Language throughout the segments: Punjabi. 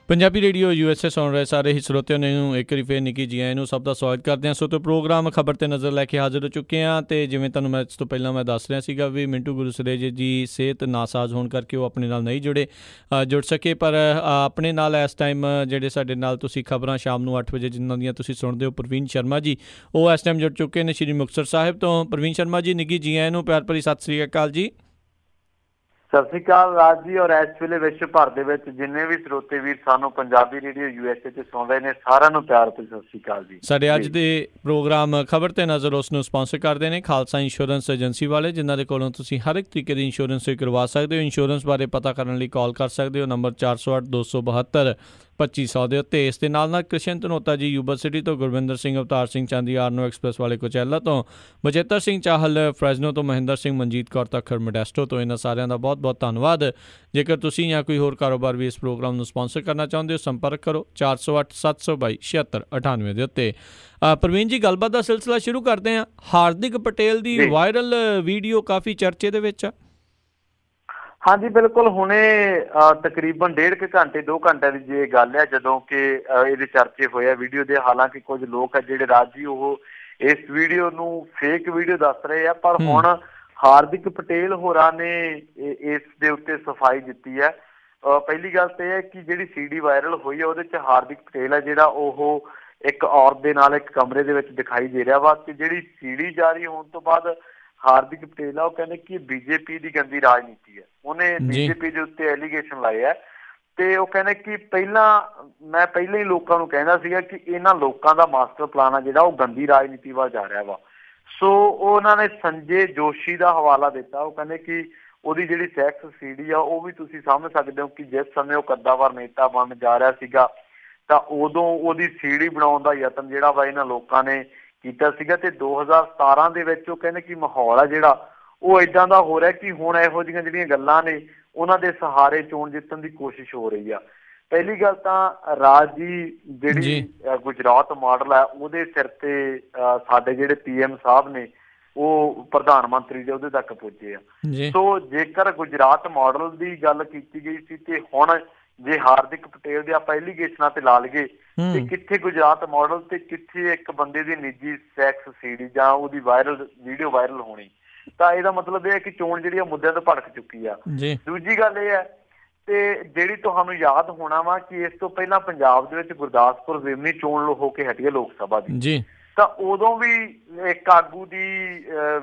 ਪੰਜਾਬੀ ਰੇਡੀਓ USA ਸੁਣ ਰਹੇ ਸਾਰੇ ਹੀ ਸਰੋਤਿਆਂ ਨੂੰ ਇੱਕ ਵਾਰੀ ਫਿਰ ਨਿੱਕੀ ਜੀ ਆਇਆਂ ਨੂੰ ਸਭ ਦਾ ਸਵਾਗਤ ਕਰਦੇ ਹਾਂ। ਸੋ ਤੇ ਪ੍ਰੋਗਰਾਮ ਖਬਰ 'ਤੇ ਨਜ਼ਰ ਲੈ ਕੇ ਹਾਜ਼ਰ ਹੋ ਚੁੱਕੇ ਹਾਂ ਅਤੇ ਜਿਵੇਂ ਤੁਹਾਨੂੰ ਮੈਂ ਇਸ ਤੋਂ ਪਹਿਲਾਂ ਮੈਂ ਦੱਸ ਰਿਹਾ ਸੀਗਾ ਵੀ ਮਿੰਟੂ ਗੁਰਸਰੇਜੇ ਜੀ ਸਿਹਤ ਨਾਸਾਜ਼ ਹੋਣ ਕਰਕੇ ਉਹ ਆਪਣੇ ਨਾਲ ਨਹੀਂ ਜੁੜ ਸਕੇ, ਪਰ ਆਪਣੇ ਨਾਲ ਇਸ ਟਾਈਮ ਜਿਹੜੇ ਸਾਡੇ ਨਾਲ ਤੁਸੀਂ ਖਬਰਾਂ ਸ਼ਾਮ ਨੂੰ 8 ਵਜੇ ਜਿਨ੍ਹਾਂ ਦੀਆਂ ਤੁਸੀਂ ਸੁਣਦੇ ਹੋ ਪ੍ਰਵੀਨ ਸ਼ਰਮਾ ਜੀ, ਉਹ ਇਸ ਟਾਈਮ ਜੁੜ ਚੁੱਕੇ ਨੇ ਸ਼੍ਰੀ ਮੁਕਤਸਰ ਸਾਹਿਬ ਤੋਂ। ਪ੍ਰਵੀਨ ਸ਼ਰਮਾ ਜੀ ਨਿੱਗੀ ਜੀ ਆਇਆਂ ਨੂੰ ਪਿਆਰ ਭਰੀ ਸਤਿ ਸ਼੍ਰੀ ਅਕਾਲ ਜੀ। ਸਤਿ ਸ਼੍ਰੀ ਅਕਾਲ ਰਾਜ ਜੀ। ਔਰ ਇਸ ਵੇਲੇ ਵਿਸ਼ਵ ਭਰ ਦੇ ਵਿੱਚ ਜਿੰਨੇ ਵੀ ਸਰੋਤੇ ਵੀਰ ਸਾਨੂੰ ਪੰਜਾਬੀ ਰੇਡੀਓ USA ਤੇ ਸੁਣ ਰਹੇ ਨੇ ਸਾਰਿਆਂ ਨੂੰ ਪਿਆਰ ਭਰੀ ਸਤਿ ਸ਼੍ਰੀ ਅਕਾਲ ਜੀ। ਸਾਡੇ ਅੱਜ ਦੇ ਪ੍ਰੋਗਰਾਮ ਖਬਰ ਤੇ ਨਜ਼ਰ ਉਸ ਨੂੰ ਸਪਾਂਸਰ ਕਰਦੇ ਨੇ ਖਾਲਸਾ ਇੰਸ਼ੋਰੈਂਸ ਏਜੰਸੀ ਵਾਲੇ, ਜਿਨ੍ਹਾਂ ਦੇ ਕੋਲੋਂ ਤੁਸੀਂ ਹਰ ਇੱਕ ਤਰੀਕੇ ਦੀ ਇੰਸ਼ੋਰੈਂਸ ਕਰਵਾ ਸਕਦੇ ਹੋ। ਇੰਸ਼ੋਰੈਂਸ ਬਾਰੇ ਪਤਾ ਕਰਨ ਲਈ ਕਾਲ ਕਰ ਸਕਦੇ ਹੋ ਨੰਬਰ 408 272 2500 ਦੇ ਉੱਤੇ। ਇਸ ਦੇ ਨਾਲ ਕ੍ਰਿਸ਼ਨ ਧਨੋਤਾ ਜੀ ਯੂਬਾ ਸਿਟੀ ਤੋਂ, ਗੁਰਵਿੰਦਰ ਸਿੰਘ ਅਵਤਾਰ ਸਿੰਘ ਚਾਂਦੀ ਆਰਨੋ ਐਕਸਪ੍ਰੈਸ ਵਾਲੇ ਕੋਚੈਲਾ ਤੋਂ, ਬਚੇਤਰ ਸਿੰਘ ਚਾਹਲ ਫਰੈਜ਼ਨੋ ਤੋਂ, ਮਹਿੰਦਰ ਸਿੰਘ ਮਨਜੀਤ ਕੌਰ ਤੱਖਰ ਮੋਡੈਸਟੋ ਤੋਂ। ਇਹਨਾਂ ਸਾਰਿਆਂ ਦਾ ਬਹੁਤ ਬਹੁਤ ਧੰਨਵਾਦ। ਜੇਕਰ ਤੁਸੀਂ ਜਾਂ ਕੋਈ ਹੋਰ ਕਾਰੋਬਾਰ ਵੀ ਇਸ ਪ੍ਰੋਗਰਾਮ ਨੂੰ ਸਪਾਂਸਰ ਕਰਨਾ ਚਾਹੁੰਦੇ ਹੋ, ਸੰਪਰਕ ਕਰੋ 408 722 7698 ਦੇ ਉੱਤੇ। ਪ੍ਰਵੀਨ ਜੀ, ਗੱਲਬਾਤ ਦਾ ਸਿਲਸਿਲਾ ਸ਼ੁਰੂ ਕਰਦੇ ਹਾਂ। ਹਾਰਦਿਕ ਪਟੇਲ ਦੀ ਵਾਇਰਲ ਵੀਡੀਓ ਕਾਫੀ ਚਰਚੇ ਦੇ ਵਿੱਚ ਆ। ਹਾਂਜੀ ਬਿਲਕੁਲ, ਹੁਣੇ ਤਕਰੀਬਨ 1.5 ਘੰਟੇ 2 ਘੰਟੇ ਦੀ ਜੇ ਗੱਲ ਹੈ ਜਦੋਂ ਕਿ ਇਹਦੇ ਚਰਚੇ ਹੋਏ ਆ ਵੀਡੀਓ ਦੇ। ਹਾਲਾਂਕਿ ਕੁਝ ਲੋਕ ਆ ਜਿਹੜੇ ਰਾਜੀ ਉਹ ਇਸ ਵੀਡੀਓ ਨੂੰ ਫੇਕ ਵੀਡੀਓ ਦੱਸ ਰਹੇ ਆ, ਪਰ ਹੁਣ ਹਾਰਦਿਕ ਪਟੇਲ ਹੋਰਾਂ ਨੇ ਇਸ ਦੇ ਉੱਤੇ ਸਫਾਈ ਦਿੱਤੀ ਹੈ। ਪਹਿਲੀ ਗੱਲ ਤਾਂ ਇਹ ਹੈ ਕਿ ਜਿਹੜੀ CD ਵਾਇਰਲ ਹੋਈ ਹੈ ਉਹਦੇ 'ਚ ਹਾਰਦਿਕ ਪਟੇਲ ਹੈ ਜਿਹੜਾ ਉਹ ਇੱਕ ਔਰਤ ਦੇ ਨਾਲ ਇੱਕ ਕਮਰੇ ਦੇ ਵਿੱਚ ਦਿਖਾਈ ਦੇ ਰਿਹਾ ਵਾ, ਤੇ ਜਿਹੜੀ CD ਜਾਰੀ ਹੋਣ ਤੋਂ ਬਾਅਦ ਹਾਰਦਿਕ ਪਟੇਲ ਆ ਉਹ ਕਹਿੰਦੇ ਕਿ BJP ਦੀ ਗੰਦੀ ਰਾਜਨੀਤੀ ਹੈ। ਉਹਨੇ BJP ਦੇ ਉੱਤੇ ਐਲੀਗੇਸ਼ਨ ਲਾਏ ਹੈ ਤੇ ਉਹ ਕਹਿੰਦੇ ਕਿ ਮੈਂ ਪਹਿਲਾਂ ਹੀ ਲੋਕਾਂ ਨੂੰ ਕਹਿੰਦਾ ਸੀਗਾ ਕਿ ਇਹਨਾਂ ਲੋਕਾਂ ਦਾ ਮਾਸਟਰ ਪਲਾਨ ਆ ਜਿਹੜਾ ਉਹ ਗੰਦੀ ਰਾਜਨੀਤੀ ਵੱਲ ਜਾ ਰਿਹਾ ਵਾ। ਸੋ ਉਹਨਾਂ ਨੇ ਸੰਜੇ ਜੋਸ਼ੀ ਦਾ ਹਵਾਲਾ ਦਿੱਤਾ। ਉਹ ਕਹਿੰਦੇ ਕਿ ਉਹਦੀ ਜਿਹੜੀ ਸੈਕਸ CD ਆ ਉਹ ਵੀ ਤੁਸੀਂ ਸਮਝ ਸਕਦੇ ਹੋ ਕਿ ਜਿਸ ਸਮੇਂ ਉਹ ਕੱਦਾਵਰ ਨੇਤਾ ਬਣਨ ਜਾ ਰਿਹਾ ਸੀਗਾ ਤਾਂ ਉਦੋਂ ਉਹਦੀ CD ਬਣਾਉਣ ਦਾ ਯਤਨ ਜਿਹੜਾ ਵਾ ਇਹਨਾਂ ਲੋਕਾਂ ਨੇ ਕੀਤਾ ਸੀਗਾ। ਤੇ 2017 ਦੇ ਵਿੱਚ ਉਹ ਕਹਿੰਦੇ ਕਿ ਮਾਹੌਲ ਆ ਜਿਹੜਾ ਉਹ ਇੱਦਾਂ ਦਾ ਹੋ ਰਿਹਾ ਕਿ ਹੁਣ ਇਹੋ ਜਿਹੀਆਂ ਜਿਹੜੀਆਂ ਗੱਲਾਂ ਨੇ ਉਹਨਾਂ ਦੇ ਸਹਾਰੇ ਚੋਣ ਜਿੱਤਣ ਦੀ ਕੋਸ਼ਿਸ਼ ਹੋ ਰਹੀ ਆ। ਪਹਿਲੀ ਗੱਲ ਤਾਂ ਰਾਜ ਜੀ ਜਿਹੜੀ ਗੁਜਰਾਤ ਮਾਡਲ ਹੈ ਉਹਦੇ ਸਿਰ ਤੇ ਸਾਡੇ ਜਿਹੜੇ PM ਸਾਹਿਬ ਨੇ ਉਹ ਪ੍ਰਧਾਨ ਮੰਤਰੀ ਦੇ ਉਹਦੇ ਤੱਕ ਪੁੱਜੇ ਆ। ਸੋ ਜੇਕਰ ਗੁਜਰਾਤ ਮਾਡਲ ਦੀ ਗੱਲ ਕੀਤੀ ਗਈ ਸੀ ਤੇ ਹੁਣ ਜੇ ਹਾਰਦਿਕ ਪਟੇਲ ਦੇ ਆਪਾਂ ਐਲੀਗੇਸ਼ਨਾਂ ਤੇ ਲਾ ਲਈਏ ਤੇ ਕਿੱਥੇ ਗੁਜਰਾਤ ਮਾਡਲ ਤੇ ਕਿੱਥੇ ਇੱਕ ਬੰਦੇ ਦੀ ਨਿੱਜੀ ਸੈਕਸ CD ਜਾਂ ਉਹਦੀ ਵੀਡੀਓ ਵਾਇਰਲ ਹੋਣੀ। ਤਾਂ ਇਹਦਾ ਮਤਲਬ ਇਹ ਹੈ ਕਿ ਚੋਣ ਜਿਹੜੀ ਆ ਮੁੱਦਿਆਂ ਤੋਂ ਭੜਕ ਚੁੱਕੀ ਆ। ਦੂਜੀ ਗੱਲ ਇਹ ਹੈ ਤੇ ਜਿਹੜੀ ਤੁਹਾਨੂੰ ਯਾਦ ਹੋਣਾ ਵਾ ਕਿ ਇਸ ਤੋਂ ਪਹਿਲਾਂ ਪੰਜਾਬ ਦੇ ਵਿੱਚ ਗੁਰਦਾਸਪੁਰ ਜ਼ਿਮਨੀ ਚੋਣ ਹੋ ਕੇ ਹਟੀ ਹੈ ਲੋਕ ਸਭਾ ਦੀ, ਤਾਂ ਉਦੋਂ ਵੀ ਇੱਕ ਆਗੂ ਦੀ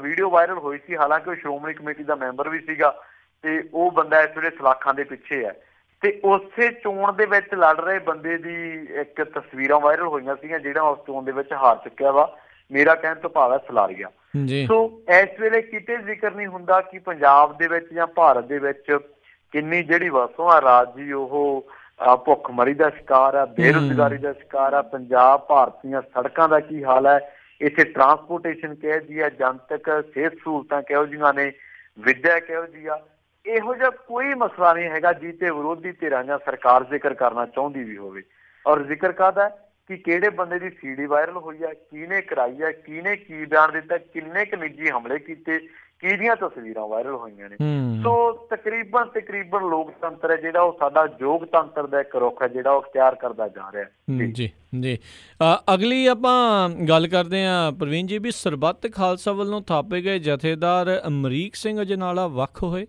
ਵੀਡੀਓ ਵਾਇਰਲ ਹੋਈ ਸੀ। ਹਾਲਾਂਕਿ ਉਹ ਸ਼੍ਰੋਮਣੀ ਕਮੇਟੀ ਦਾ ਮੈਂਬਰ ਵੀ ਸੀਗਾ ਤੇ ਉਹ ਬੰਦਾ ਇਸ ਵੇਲੇ ਸਲਾਖਾਂ ਦੇ ਪਿੱਛੇ ਹੈ। ਤੇ ਉਸੇ ਚੋਣ ਦੇ ਵਿੱਚ ਲੜ ਰਹੇ ਬੰਦੇ ਦੀ ਇੱਕ ਤਸਵੀਰਾਂ ਵਾਇਰਲ ਹੋਈਆਂ ਸੀਗੀਆਂ ਜਿਹੜਾ ਉਸ ਚੋਣ ਦੇ ਵਿੱਚ ਹਾਰ ਚੁੱਕਿਆ ਵਾ। ਮੇਰਾ ਕਹਿਣ ਤੋਂ ਭਾਵ ਹੈ ਸਲਾਰੀਆ। ਸੋ ਇਸ ਵੇਲੇ ਕਿਤੇ ਜ਼ਿਕਰ ਨਹੀਂ ਹੁੰਦਾ ਕਿ ਪੰਜਾਬ ਦੇ ਵਿੱਚ ਜਾਂ ਭਾਰਤ ਦੇ ਵਿੱਚ ਕਿੰਨੀ ਜਿਹੜੀ ਵਸੋਂ ਆ ਰਾਜ ਜੀ ਉਹ ਭੁੱਖਮਰੀ ਦਾ ਸ਼ਿਕਾਰ ਆ, ਬੇਰੁਜ਼ਗਾਰੀ ਦਾ ਸ਼ਿਕਾਰ ਆ। ਪੰਜਾਬ ਭਾਰਤ ਦੀਆਂ ਸੜਕਾਂ ਦਾ ਕੀ ਹਾਲ ਹੈ, ਇੱਥੇ ਟਰਾਂਸਪੋਰਟੇਸ਼ਨ ਕਿਹੋ ਜਿਹੀ ਆ, ਜਨਤਕ ਸਿਹਤ ਸਹੂਲਤਾਂ ਕਿਹੋ ਜਿਹੀਆਂ ਨੇ, ਵਿੱਦਿਆ ਕਿਹੋ ਜਿਹੀ ਆ। ਇਹੋ ਜਿਹਾ ਕੋਈ ਮਸਲਾ ਨਹੀਂ ਹੈਗਾ ਜਿਹ ਤੇ ਵਿਰੋਧੀ ਧਿਰਾਂ ਜਾਂ ਸਰਕਾਰ ਜ਼ਿਕਰ ਕਰਨਾ ਚਾਹੁੰਦੀ ਵੀ ਹੋਵੇ। ਔਰ ਜ਼ਿਕਰ ਕਾਹਦਾ ਕਿ ਕਿਹੜੇ ਬੰਦੇ ਦੀ CD ਵਾਇਰਲ ਹੋਈ ਹੈ, ਕਿਹਨੇ ਕਰਾਈ ਹੈ, ਕਿਹਨੇ ਕੀ ਬਿਆਨ ਦਿੱਤਾ, ਕਿੰਨੇ ਕੁ ਨਿੱਜੀ ਹਮਲੇ ਕੀਤੇ, ਕਿਹਦੀਆਂ ਤਸਵੀਰਾਂ ਵਾਇਰਲ ਹੋਈਆਂ ਨੇ। ਸੋ ਤਕਰੀਬਨ ਲੋਕਤੰਤਰ ਹੈ ਜਿਹੜਾ ਉਹ ਸਾਡਾ ਯੋਗਤੰਤਰ ਦਾ ਇੱਕ ਰੁੱਖ ਹੈ ਜਿਹੜਾ ਉਹ ਅਖਤਿਆਰ ਕਰਦਾ ਜਾ ਰਿਹਾ। ਜੀ ਅਗਲੀ ਆਪਾਂ ਗੱਲ ਕਰਦੇ ਹਾਂ ਪ੍ਰਵੀਨ ਜੀ ਵੀ ਸਰਬੱਤ ਖਾਲਸਾ ਵੱਲੋਂ ਥਾਪੇ ਗਏ ਜਥੇਦਾਰ ਅਮਰੀਕ ਸਿੰਘ ਅਜਨਾਲਾ ਵੱਖ ਹੋਏ।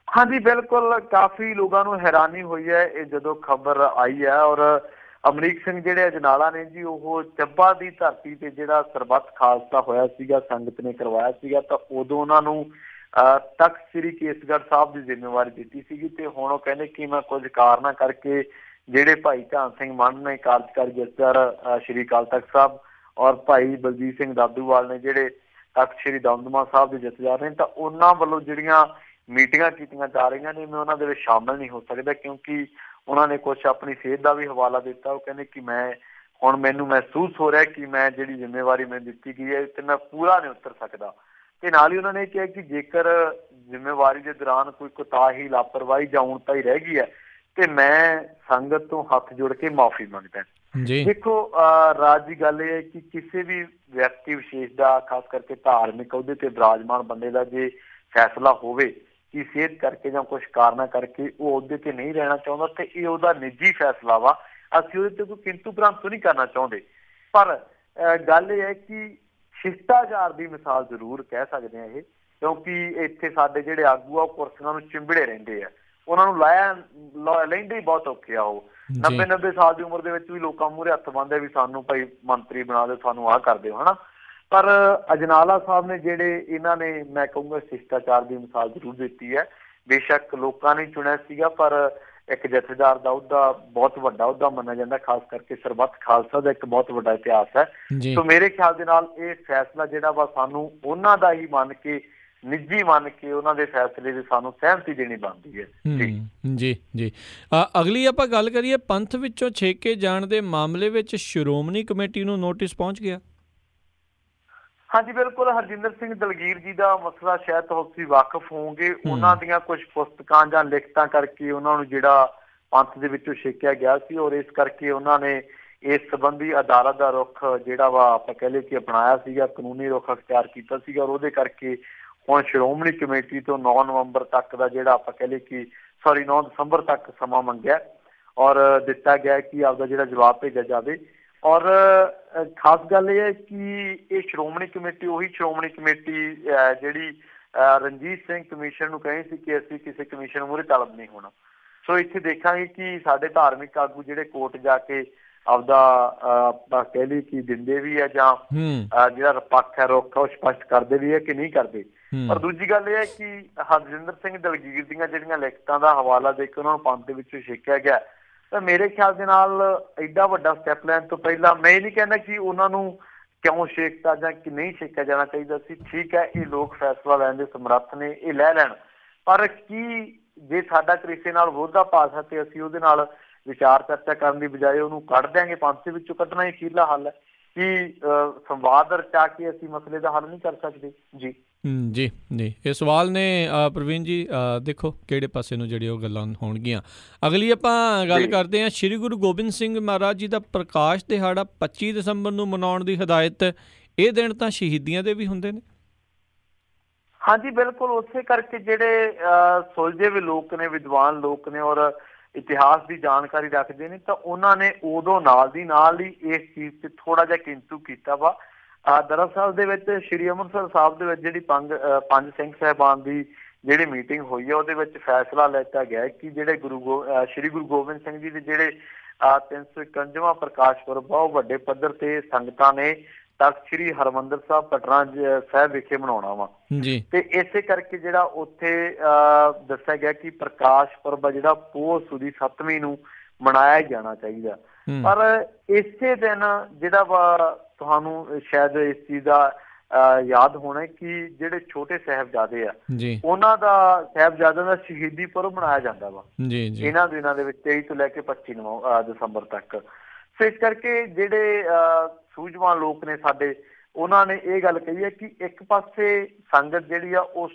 ਹਾਂਜੀ ਬਿਲਕੁਲ, ਕਾਫੀ ਲੋਕਾਂ ਨੂੰ ਹੈਰਾਨੀ ਹੋਈ ਹੈ ਇਹ ਜਦੋਂ ਖਬਰ ਆਈ ਹੈ। ਔਰ ਅਮਰੀਕ ਸਿੰਘ ਜਿਹੜੇ ਅਜਨਾਲਾ ਨੇ ਜੀ ਉਹ ਚੱਬਾ ਦੀ ਧਰਤੀ ਤੇ ਜਿਹੜਾ ਸਰਬੱਤ ਖਾਲਸਾ ਹੋਇਆ ਸੀਗਾ, ਸੰਗਤ ਨੇ ਕਰਵਾਇਆ ਸੀਗਾ, ਤਾਂ ਉਦੋਂ ਉਹਨਾਂ ਨੂੰ ਤਖਤ ਸ੍ਰੀ ਕੇਸਗੜ੍ਹ ਸਾਹਿਬ ਦੀ ਜ਼ਿੰਮੇਵਾਰੀ ਦਿੱਤੀ ਸੀਗੀ। ਤੇ ਹੁਣ ਉਹ ਕਹਿੰਦੇ ਕਿ ਮੈਂ ਕੁਝ ਕਾਰਨਾਂ ਕਰਕੇ ਜਿਹੜੇ ਭਾਈ ਧਾਨ ਸਿੰਘ ਮੰਡ ਨੇ ਕਾਰਜਕਾਰੀ ਜਥੇਦਾਰ ਸ੍ਰੀ ਅਕਾਲ ਤਖਤ ਸਾਹਿਬ ਔਰ ਭਾਈ ਬਲਜੀਤ ਸਿੰਘ ਦਾਦੂਵਾਲ ਨੇ ਜਿਹੜੇ ਤਖਤ ਸ੍ਰੀ ਦਮਦਮਾ ਸਾਹਿਬ ਦੇ ਜਥੇਦਾਰ ਨੇ, ਤਾਂ ਉਹਨਾਂ ਵੱਲੋਂ ਜਿਹੜੀਆਂ ਮੀਟਿੰਗਾਂ ਕੀਤੀਆਂ ਜਾ ਰਹੀਆਂ ਨੇ ਮੈਂ ਉਹਨਾਂ ਦੇ ਵਿੱਚ ਸ਼ਾਮਿਲ ਨਹੀਂ ਹੋ ਸਕਦਾ ਕਿਉਂਕਿ ਉਹਨਾਂ ਨੇ ਕੁਛ ਆਪਣੀ ਸਿਹਤ ਦਾ ਵੀ ਹਵਾਲਾ ਦਿੱਤਾ। ਉਹ ਕਹਿੰਦੇ ਕਿ ਮੈਨੂੰ ਮਹਿਸੂਸ ਹੋ ਰਿਹਾ ਕਿ ਮੈਂ ਜਿਹੜੀ ਜ਼ਿੰਮੇਵਾਰੀ ਮੈਨੂੰ ਦਿੱਤੀ ਗਈ ਹੈ ਤੇ ਮੈਂ ਪੂਰਾ ਨਹੀਂ ਉਤਰ ਸਕਦਾ। ਤੇ ਨਾਲ ਹੀ ਉਹਨਾਂ ਨੇ ਕਿਹਾ ਕਿ ਜੇਕਰ ਜ਼ਿੰਮੇਵਾਰੀ ਦੇ ਦੌਰਾਨ ਕੋਈ ਕੋਤਾਹੀ, ਲਾਪਰਵਾਹੀ ਜਾਂ ਊਣਤਾ ਹੀ ਰਹਿ ਗਈ ਹੈ ਤੇ ਮੈਂ ਸੰਗਤ ਤੋਂ ਹੱਥ ਜੋੜ ਕੇ ਮਾਫੀ ਮੰਗਦਾ। ਦੇਖੋ ਰਾਜ ਦੀ ਗੱਲ ਇਹ ਹੈ ਕਿ ਕਿਸੇ ਵੀ ਵਿਅਕਤੀ ਵਿਸ਼ੇਸ਼ ਦਾ, ਖਾਸ ਕਰਕੇ ਧਾਰਮਿਕ ਅਹੁਦੇ ਤੇ ਵਿਰਾਜਮਾਨ ਬੰਦੇ ਦਾ ਜੇ ਫੈਸਲਾ ਹੋਵੇ ਕਿ ਸਿਹਤ ਕਰਕੇ ਜਾਂ ਕੁਝ ਕਾਰਨਾਂ ਕਰਕੇ ਉਹ ਅਹੁਦੇ ਤੇ ਨਹੀਂ ਰਹਿਣਾ ਚਾਹੁੰਦਾ ਤੇ ਇਹ ਉਹਦਾ ਨਿੱਜੀ ਫੈਸਲਾ ਵਾ। ਅਸੀਂ ਉਹਦੇ ਤੇ ਕੋਈ ਕਿੰਤੂ ਪ੍ਰੰਤੂ ਨਹੀਂ ਕਰਨਾ ਚਾਹੁੰਦੇ, ਪਰ ਗੱਲ ਇਹ ਹੈ ਕਿ ਸ਼ਿਸ਼ਟਾਚਾਰ ਦੀ ਮਿਸਾਲ ਜ਼ਰੂਰ ਕਹਿ ਸਕਦੇ ਹਾਂ ਇਹ, ਕਿਉਂਕਿ ਇੱਥੇ ਸਾਡੇ ਜਿਹੜੇ ਆਗੂ ਆ ਉਹ ਕੁਰਸੀਆਂ ਨੂੰ ਚਿੰਬੜੇ ਰਹਿੰਦੇ ਆ, ਉਹਨਾਂ ਨੂੰ ਲੈਂਦੇ ਹੀ ਬਹੁਤ ਔਖੇ ਆ। ਉਹ 90 ਸਾਲ ਦੀ ਉਮਰ ਦੇ ਵਿੱਚ ਵੀ ਲੋਕਾਂ ਮੂਹਰੇ ਹੱਥ ਬੰਨ੍ਹਦੇ ਵੀ ਸਾਨੂੰ ਭਾਈ ਮੰਤਰੀ ਬਣਾ ਦਿਓ, ਸਾਨੂੰ ਆਹ ਕਰ ਦਿਓ, ਹਨਾ। ਪਰ ਅਜਨਾਲਾ ਸਾਹਿਬ ਨੇ ਜਿਹੜੇ ਇਹਨਾਂ ਨੇ ਮੈਂ ਕਹੂੰਗਾ ਸ਼ਿਸ਼ਟਾਚਾਰ ਦੀ ਮਿਸਾਲ ਜ਼ਰੂਰ ਦਿੱਤੀ ਹੈ। ਬੇਸ਼ੱਕ ਲੋਕਾਂ ਨੇ ਚੁਣਿਆ ਸੀਗਾ, ਪਰ ਇੱਕ ਜਥੇਦਾਰ ਦਾ ਅਹੁਦਾ ਬਹੁਤ ਵੱਡਾ ਅਹੁਦਾ ਮੰਨਿਆ ਜਾਂਦਾ, ਖਾਸ ਕਰਕੇ ਸਰਬੱਤ ਖਾਲਸਾ ਦਾ ਇੱਕ ਬਹੁਤ ਵੱਡਾ ਇਤਿਹਾਸ ਹੈ। ਸੋ ਮੇਰੇ ਖਿਆਲ ਦੇ ਨਾਲ ਇਹ ਫੈਸਲਾ ਜਿਹੜਾ ਵਾ ਸਾਨੂੰ ਉਹਨਾਂ ਦਾ ਹੀ ਮੰਨ ਕੇ, ਨਿੱਜੀ ਮੰਨ ਕੇ ਉਹਨਾਂ ਦੇ ਫੈਸਲੇ ਦੀ ਸਾਨੂੰ ਸਹਿਮਤੀ ਦੇਣੀ ਬਣਦੀ ਹੈ। ਜੀ ਜੀ ਅਗਲੀ ਆਪਾਂ ਗੱਲ ਕਰੀਏ, ਪੰਥ ਵਿੱਚੋਂ ਛੇਕੇ ਜਾਣ ਦੇ ਮਾਮਲੇ ਵਿੱਚ ਸ਼੍ਰੋਮਣੀ ਕਮੇਟੀ ਨੂੰ ਨੋਟਿਸ ਪਹੁੰਚ ਗਿਆ। ਹਾਂਜੀ ਬਿਲਕੁਲ, ਹਰਜਿੰਦਰ ਸਿੰਘ ਦਲਗੀਰ ਜੀ ਦਾ ਮਸਲਾ ਸ਼ਾਇਦ ਤੁਸੀਂ ਵਾਕਿਫ ਹੋਵੋਗੇ। ਉਹਨਾਂ ਦੀਆਂ ਕੁਝ ਪੁਸਤਕਾਂ ਜਾਂ ਲਿਖਤਾਂ ਕਰਕੇ ਉਹਨਾਂ ਨੂੰ ਜਿਹੜਾ ਪੰਥ ਦੇ ਵਿੱਚੋਂ ਛੇਕਿਆ ਗਿਆ ਸੀ, ਔਰ ਇਸ ਕਰਕੇ ਉਹਨਾਂ ਨੇ ਇਸ ਸੰਬੰਧੀ ਅਦਾਲਤ ਦਾ ਰੁਖ ਜਿਹੜਾ ਵਾ ਆਪਾਂ ਕਹਿ ਲਈਏ ਕਿ ਅਪਣਾਇਆ ਸੀਗਾ, ਕਾਨੂੰਨੀ ਰੁਖ ਅਖਤਿਆਰ ਕੀਤਾ ਸੀਗਾ, ਔਰ ਉਹਦੇ ਕਰਕੇ ਹੁਣ ਸ਼੍ਰੋਮਣੀ ਕਮੇਟੀ ਤੋਂ 9 ਨਵੰਬਰ ਤੱਕ ਦਾ ਜਿਹੜਾ ਆਪਾਂ ਕਹਿ ਲਈਏ ਕਿ 9 ਦਸੰਬਰ ਤੱਕ ਸਮਾਂ ਮੰਗਿਆ ਔਰ ਦਿੱਤਾ ਗਿਆ ਕਿ ਆਪਦਾ ਜਿਹੜਾ ਜਵਾਬ ਭੇਜਿਆ ਜਾਵੇ। ਔਰ ਖਾਸ ਗੱਲ ਇਹ ਹੈ ਕਿ ਇਹ ਸ਼੍ਰੋਮਣੀ ਕਮੇਟੀ ਉਹੀ ਸ਼੍ਰੋਮਣੀ ਕਮੇਟੀ ਜਿਹੜੀ ਰਣਜੀਤ ਸਿੰਘ ਕਮਿਸ਼ਨ ਨੂੰ ਕਹੀ ਸੀ ਕਿ ਅਸੀਂ ਕਿਸੇ ਕਮਿਸ਼ਨ ਮੂਹਰੇ ਤਲਬ ਨਹੀਂ ਹੋਣਾ। ਸੋ ਇੱਥੇ ਦੇਖਾਂਗੇ ਕਿ ਸਾਡੇ ਧਾਰਮਿਕ ਆਗੂ ਜਿਹੜੇ ਕੋਰਟ ਜਾ ਕੇ ਆਪਦਾ ਆਪਾਂ ਕਹਿ ਲਈ ਕਿ ਦਿੰਦੇ ਵੀ ਹੈ ਜਾਂ ਜਿਹੜਾ ਪੱਖ ਹੈ ਰੁੱਖ ਉਹ ਸਪਸ਼ਟ ਕਰਦੇ ਵੀ ਹੈ ਕਿ ਨਹੀਂ ਕਰਦੇ। ਪਰ ਦੂਜੀ ਗੱਲ ਇਹ ਹੈ ਕਿ ਹਰਜਿੰਦਰ ਸਿੰਘ ਦਲਗੀਰ ਦੀਆਂ ਜਿਹੜੀਆਂ ਲਿਖਤਾਂ ਦਾ ਹਵਾਲਾ ਦੇ ਕੇ ਉਹਨਾਂ ਨੂੰ ਪੰਥ ਦੇ ਵਿੱਚੋਂ ਛੇਕਿਆ ਗਿਆ, ਤਾਂ ਮੇਰੇ ਖਿਆਲ ਦੇ ਨਾਲ ਐਡਾ ਵੱਡਾ ਸਟੈਪ ਲੈਣ ਤੋਂ ਪਹਿਲਾਂ ਮੈਂ ਇਹ ਨਹੀਂ ਕਹਿੰਦਾ ਕਿ ਉਹਨਾਂ ਨੂੰ ਕਿਉਂ ਛੇਕਤਾ ਜਾਂ ਕਿ ਨਹੀਂ ਛੇਕਿਆ ਜਾਣਾ ਚਾਹੀਦਾ ਸੀ। ਠੀਕ ਹੈ, ਇਹ ਲੋਕ ਫੈਸਲਾ ਲੈਣ ਦੇ ਸਮਰੱਥ ਨੇ, ਇਹ ਲੈ ਲੈਣ, ਪਰ ਕੀ ਜੇ ਸਾਡਾ ਕਿਸੇ ਨਾਲ ਵਿਰੋਧਾ ਪਾਸ ਹੈ ਤੇ ਅਸੀਂ ਉਹਦੇ ਨਾਲ ਵਿਚਾਰ ਚਰਚਾ ਕਰਨ ਦੀ ਬਜਾਏ ਉਹਨੂੰ ਕੱਢ ਦਿਆਂਗੇ ਪੰਥ ਦੇ ਵਿੱਚੋਂ? ਕੱਢਣਾ ਹੀ ਅਖੀਰਲਾ ਹੱਲ ਹੈ। ਕਿ ਸੰਵਾਦ ਰਚਾ ਕੇ ਅਸੀਂ ਮਸਲੇ ਦਾ ਹੱਲ ਨਹੀਂ ਕਰ ਸਕਦੇ? ਜੀ ਜੀ ਜੀ ਇਹ ਸਵਾਲ ਨੇ ਪ੍ਰਵੀਨ ਜੀ, ਦੇਖੋ ਕਿਹੜੇ ਪਾਸੇ ਨੂੰ ਜਿਹੜੀ ਉਹ ਗੱਲਾਂ ਹੋਣਗੀਆਂ। ਅਗਲੀ ਆਪਾਂ ਗੱਲ ਕਰਦੇ ਹਾਂ, ਸ਼੍ਰੀ ਗੁਰੂ ਗੋਬਿੰਦ ਸਿੰਘ ਮਹਾਰਾਜ ਜੀ ਦਾ ਪ੍ਰਕਾਸ਼ ਦਿਹਾੜਾ 25 ਦਸੰਬਰ ਨੂੰ ਮਨਾਉਣ ਦੀ ਹਦਾਇਤ। ਇਹ ਦਿਨ ਤਾਂ ਸ਼ਹੀਦੀਆਂ ਦੇ ਵੀ ਹੁੰਦੇ ਨੇ। ਹਾਂਜੀ ਬਿਲਕੁਲ, ਉਸੇ ਕਰਕੇ ਜਿਹੜੇ ਸੁਲਝੇ ਵੀ ਲੋਕ ਨੇ, ਵਿਦਵਾਨ ਲੋਕ ਨੇ ਔਰ ਇਤਿਹਾਸ ਦੀ ਜਾਣਕਾਰੀ ਰੱਖਦੇ ਨੇ, ਤਾਂ ਉਹਨਾਂ ਨੇ ਉਦੋਂ ਨਾਲ ਦੀ ਨਾਲ ਹੀ ਇਸ ਚੀਜ਼ ਤੇ ਥੋੜਾ ਜਿਹਾ ਕਿੰਤੂ ਕੀਤਾ ਵਾ। ਦਰਅਸਲ ਦੇ ਵਿੱਚ ਸ਼੍ਰੀ ਅੰਮ੍ਰਿਤਸਰ ਸਾਹਿਬ ਦੇ ਵਿੱਚ ਜਿਹੜੀ ਪੰਜ ਸਿੰਘ ਸਾਹਿਬਾਨ ਦੀ ਜਿਹੜੀ ਮੀਟਿੰਗ ਹੋਈ ਹੈ, ਉਹਦੇ ਵਿੱਚ ਫੈਸਲਾ ਲਿੱਤਾ ਗਿਆ ਕਿ ਜਿਹੜੇ ਸ਼੍ਰੀ ਗੁਰੂ ਗੋਬਿੰਦ ਸਿੰਘ ਜੀ ਦੇ ਜਿਹੜੇ 351ਵਾਂ ਪ੍ਰਕਾਸ਼ ਪੁਰਬ ਆ ਉਹ ਵੱਡੇ ਪੱਧਰ ਤੇ ਸੰਗਤਾਂ ਨੇ ਤਖ਼ਤ ਸ਼੍ਰੀ ਹਰਿਮੰਦਰ ਸਾਹਿਬ ਪਟਨਾ ਸਾਹਿਬ ਵਿਖੇ ਮਨਾਉਣਾ ਵਾ। ਤੇ ਇਸੇ ਕਰਕੇ ਜਿਹੜਾ ਉੱਥੇ ਦੱਸਿਆ ਗਿਆ ਕਿ ਪ੍ਰਕਾਸ਼ ਪੁਰਬ ਜਿਹੜਾ ਪੋਹ ਸੁਦੀ 7ਵੀਂ ਨੂੰ ਮਨਾਇਆ ਜਾਣਾ ਚਾਹੀਦਾ। ਪਰ ਇਸੇ ਦਿਨ ਜਿਹੜਾ ਵਾ ਤੁਹਾਨੂੰ ਸ਼ਾਇਦ ਇਸ ਚੀਜ਼ ਦਾ ਯਾਦ ਹੋਣਾ ਕਿ ਜਿਹੜੇ ਛੋਟੇ ਸਾਹਿਬਜ਼ਾਦੇ ਆ ਉਹਨਾਂ ਦਾ ਸਾਹਿਬਜ਼ਾਦਿਆਂ ਦਾ ਸ਼ਹੀਦੀ ਪੁਰਬ ਮਨਾਇਆ ਜਾਂਦਾ ਵਾ ਇਹਨਾਂ ਦਿਨਾਂ ਦੇ ਵਿੱਚ 23 ਤੋਂ ਲੈ ਕੇ 25 ਦਸੰਬਰ ਤੱਕ। ਸੋ ਇਸ ਕਰਕੇ ਜਿਹੜੇ ਸੂਝਵਾਨ ਲੋਕ ਨੇ ਸਾਡੇ, ਉਹਨਾਂ ਨੇ ਇਹ ਗੱਲ ਕਹੀ ਹੈ ਕਿ ਇੱਕ ਪਾਸੇ ਸੰਗਤ ਜਿਹੜੀ ਆ ਉਹ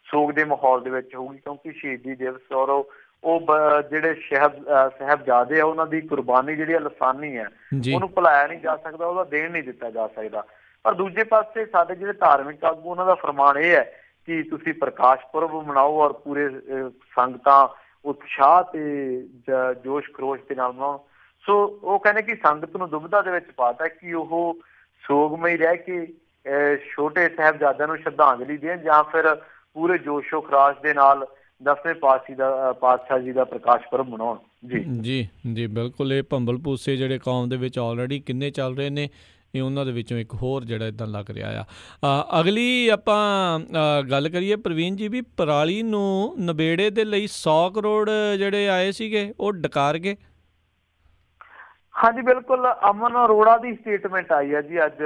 ਸੋਗ ਦੇ ਮਾਹੌਲ ਦੇ ਵਿੱਚ ਹੋਊਗੀ, ਕਿਉਂਕਿ ਸ਼ਹੀਦੀ ਦਿਵਸ ਔਰ ਉਹ ਜਿਹੜੇ ਸਾਹਿਬਜ਼ਾਦੇ ਆ ਉਹਨਾਂ ਦੀ ਕੁਰਬਾਨੀ ਜਿਹੜੀ ਲਾਸਾਨੀ ਹੈ ਉਹਨੂੰ ਭੁਲਾਇਆ ਨਹੀਂ ਜਾ ਸਕਦਾ, ਉਹਦਾ ਦੇਣ ਨਹੀਂ ਦਿੱਤਾ ਜਾ ਸਕਦਾ। ਪਰ ਦੂਜੇ ਪਾਸੇ ਸਾਡੇ ਜਿਹੜੇ ਧਾਰਮਿਕ ਆਗੂ ਉਹਨਾਂ ਦਾ ਫਰਮਾਨ ਇਹ ਹੈ ਕਿ ਤੁਸੀਂ ਪ੍ਰਕਾਸ਼ ਪੁਰਬ ਮਨਾਓ ਔਰ ਪੂਰੇ ਸੰਗਤਾਂ ਉਤਸ਼ਾਹ ਤੇ ਜੋਸ਼ ਖਰੋਸ਼ ਦੇ ਨਾਲ ਮਨਾਉਣ। ਸੋ ਉਹ ਕਹਿੰਦੇ ਕਿ ਸੰਗਤ ਨੂੰ ਦੁਬਿਧਾ ਦੇ ਵਿੱਚ ਪਾਤਾ ਕਿ ਉਹ ਸੋਗਮਈ ਰਹਿ ਕੇ ਛੋਟੇ ਸਾਹਿਬਜ਼ਾਦਿਆਂ ਨੂੰ ਸ਼ਰਧਾਂਜਲੀ ਦੇਣ ਜਾਂ ਫਿਰ ਪੂਰੇ ਜੋਸ਼ੋ ਖਰਾਸ਼ ਦੇ ਨਾਲ 10ਵੇਂ ਪਾਤਸ਼ਾਹ ਜੀ ਦਾ ਪ੍ਰਕਾਸ਼ ਪੁਰਬ ਮਨਾਉਣ। ਜੀ ਜੀ ਬਿਲਕੁਲ, ਇਹ ਭੰਬਲ ਭੂਸੇ ਜਿਹੜੇ ਕੌਮ ਦੇ ਵਿੱਚ ਆਲਰੇਡੀ ਕਿੰਨੇ ਚੱਲ ਰਹੇ ਨੇ, ਇਹ ਉਹਨਾਂ ਦੇ ਵਿੱਚੋਂ ਇੱਕ ਹੋਰ ਜਿਹੜਾ ਇੱਦਾਂ ਲੱਗ ਰਿਹਾ ਆ। ਅਗਲੀ ਆਪਾਂ ਗੱਲ ਕਰੀਏ ਪ੍ਰਵੀਨ ਜੀ, ਵੀ ਪਰਾਲੀ ਨੂੰ ਨਬੇੜੇ ਦੇ ਲਈ 100 ਕਰੋੜ ਜਿਹੜੇ ਆਏ ਸੀਗੇ ਉਹ ਡਕਾਰ ਗਏ। ਹਾਂਜੀ ਬਿਲਕੁਲ, ਅਮਨ ਅਰੋੜਾ ਦੀ ਸਟੇਟਮੈਂਟ ਆਈ ਹੈ ਜੀ ਅੱਜ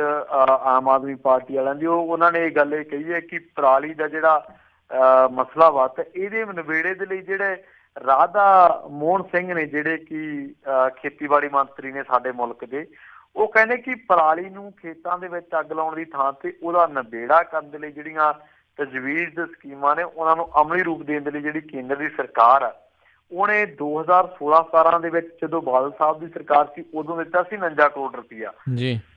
ਆਮ ਆਦਮੀ ਪਾਰਟੀ ਵਾਲਿਆਂ ਦੀ। ਉਹਨਾਂ ਨੇ ਇਹ ਗੱਲ ਇਹ ਕਹੀ ਹੈ ਕਿ ਪਰਾਲੀ ਦਾ ਜਿਹੜਾ ਮਸਲਾ ਵਾ ਤੇ ਇਹਦੇ ਨਬੇੜੇ ਦੇ ਲਈ ਜਿਹੜੇ ਰਾਧਾ ਮੋਹਨ ਸਿੰਘ ਨੇ ਜਿਹੜੇ ਕਿ ਖੇਤੀਬਾੜੀ ਮੰਤਰੀ ਨੇ ਸਾਡੇ ਮੁਲਕ ਦੇ, ਉਹ ਕਹਿੰਦੇ ਕਿ ਪਰਾਲੀ ਨੂੰ ਖੇਤਾਂ ਦੇ ਵਿੱਚ ਅੱਗ ਲਾਉਣ ਦੀ ਥਾਂ ਤੇ ਉਹਦਾ ਨਬੇੜਾ ਕਰਨ ਦੇ ਲਈ ਜਿਹੜੀਆਂ ਤਜਵੀਜ਼ ਸਕੀਮਾਂ ਨੇ ਉਹਨਾਂ ਨੂੰ ਅਮਲੀ ਰੂਪ ਦੇਣ ਦੇ ਲਈ ਜਿਹੜੀ ਕੇਂਦਰ ਦੀ ਸਰਕਾਰ ਆ ਉਹਨੇ 2016-17 ਦੇ ਵਿੱਚ ਜਦੋਂ ਬਾਦਲ ਸਾਹਿਬ ਦੀ ਸਰਕਾਰ ਸੀ ਉਦੋਂ ਦਿੱਤਾ ਸੀ 49 ਕਰੋੜ ਰੁਪਇਆ।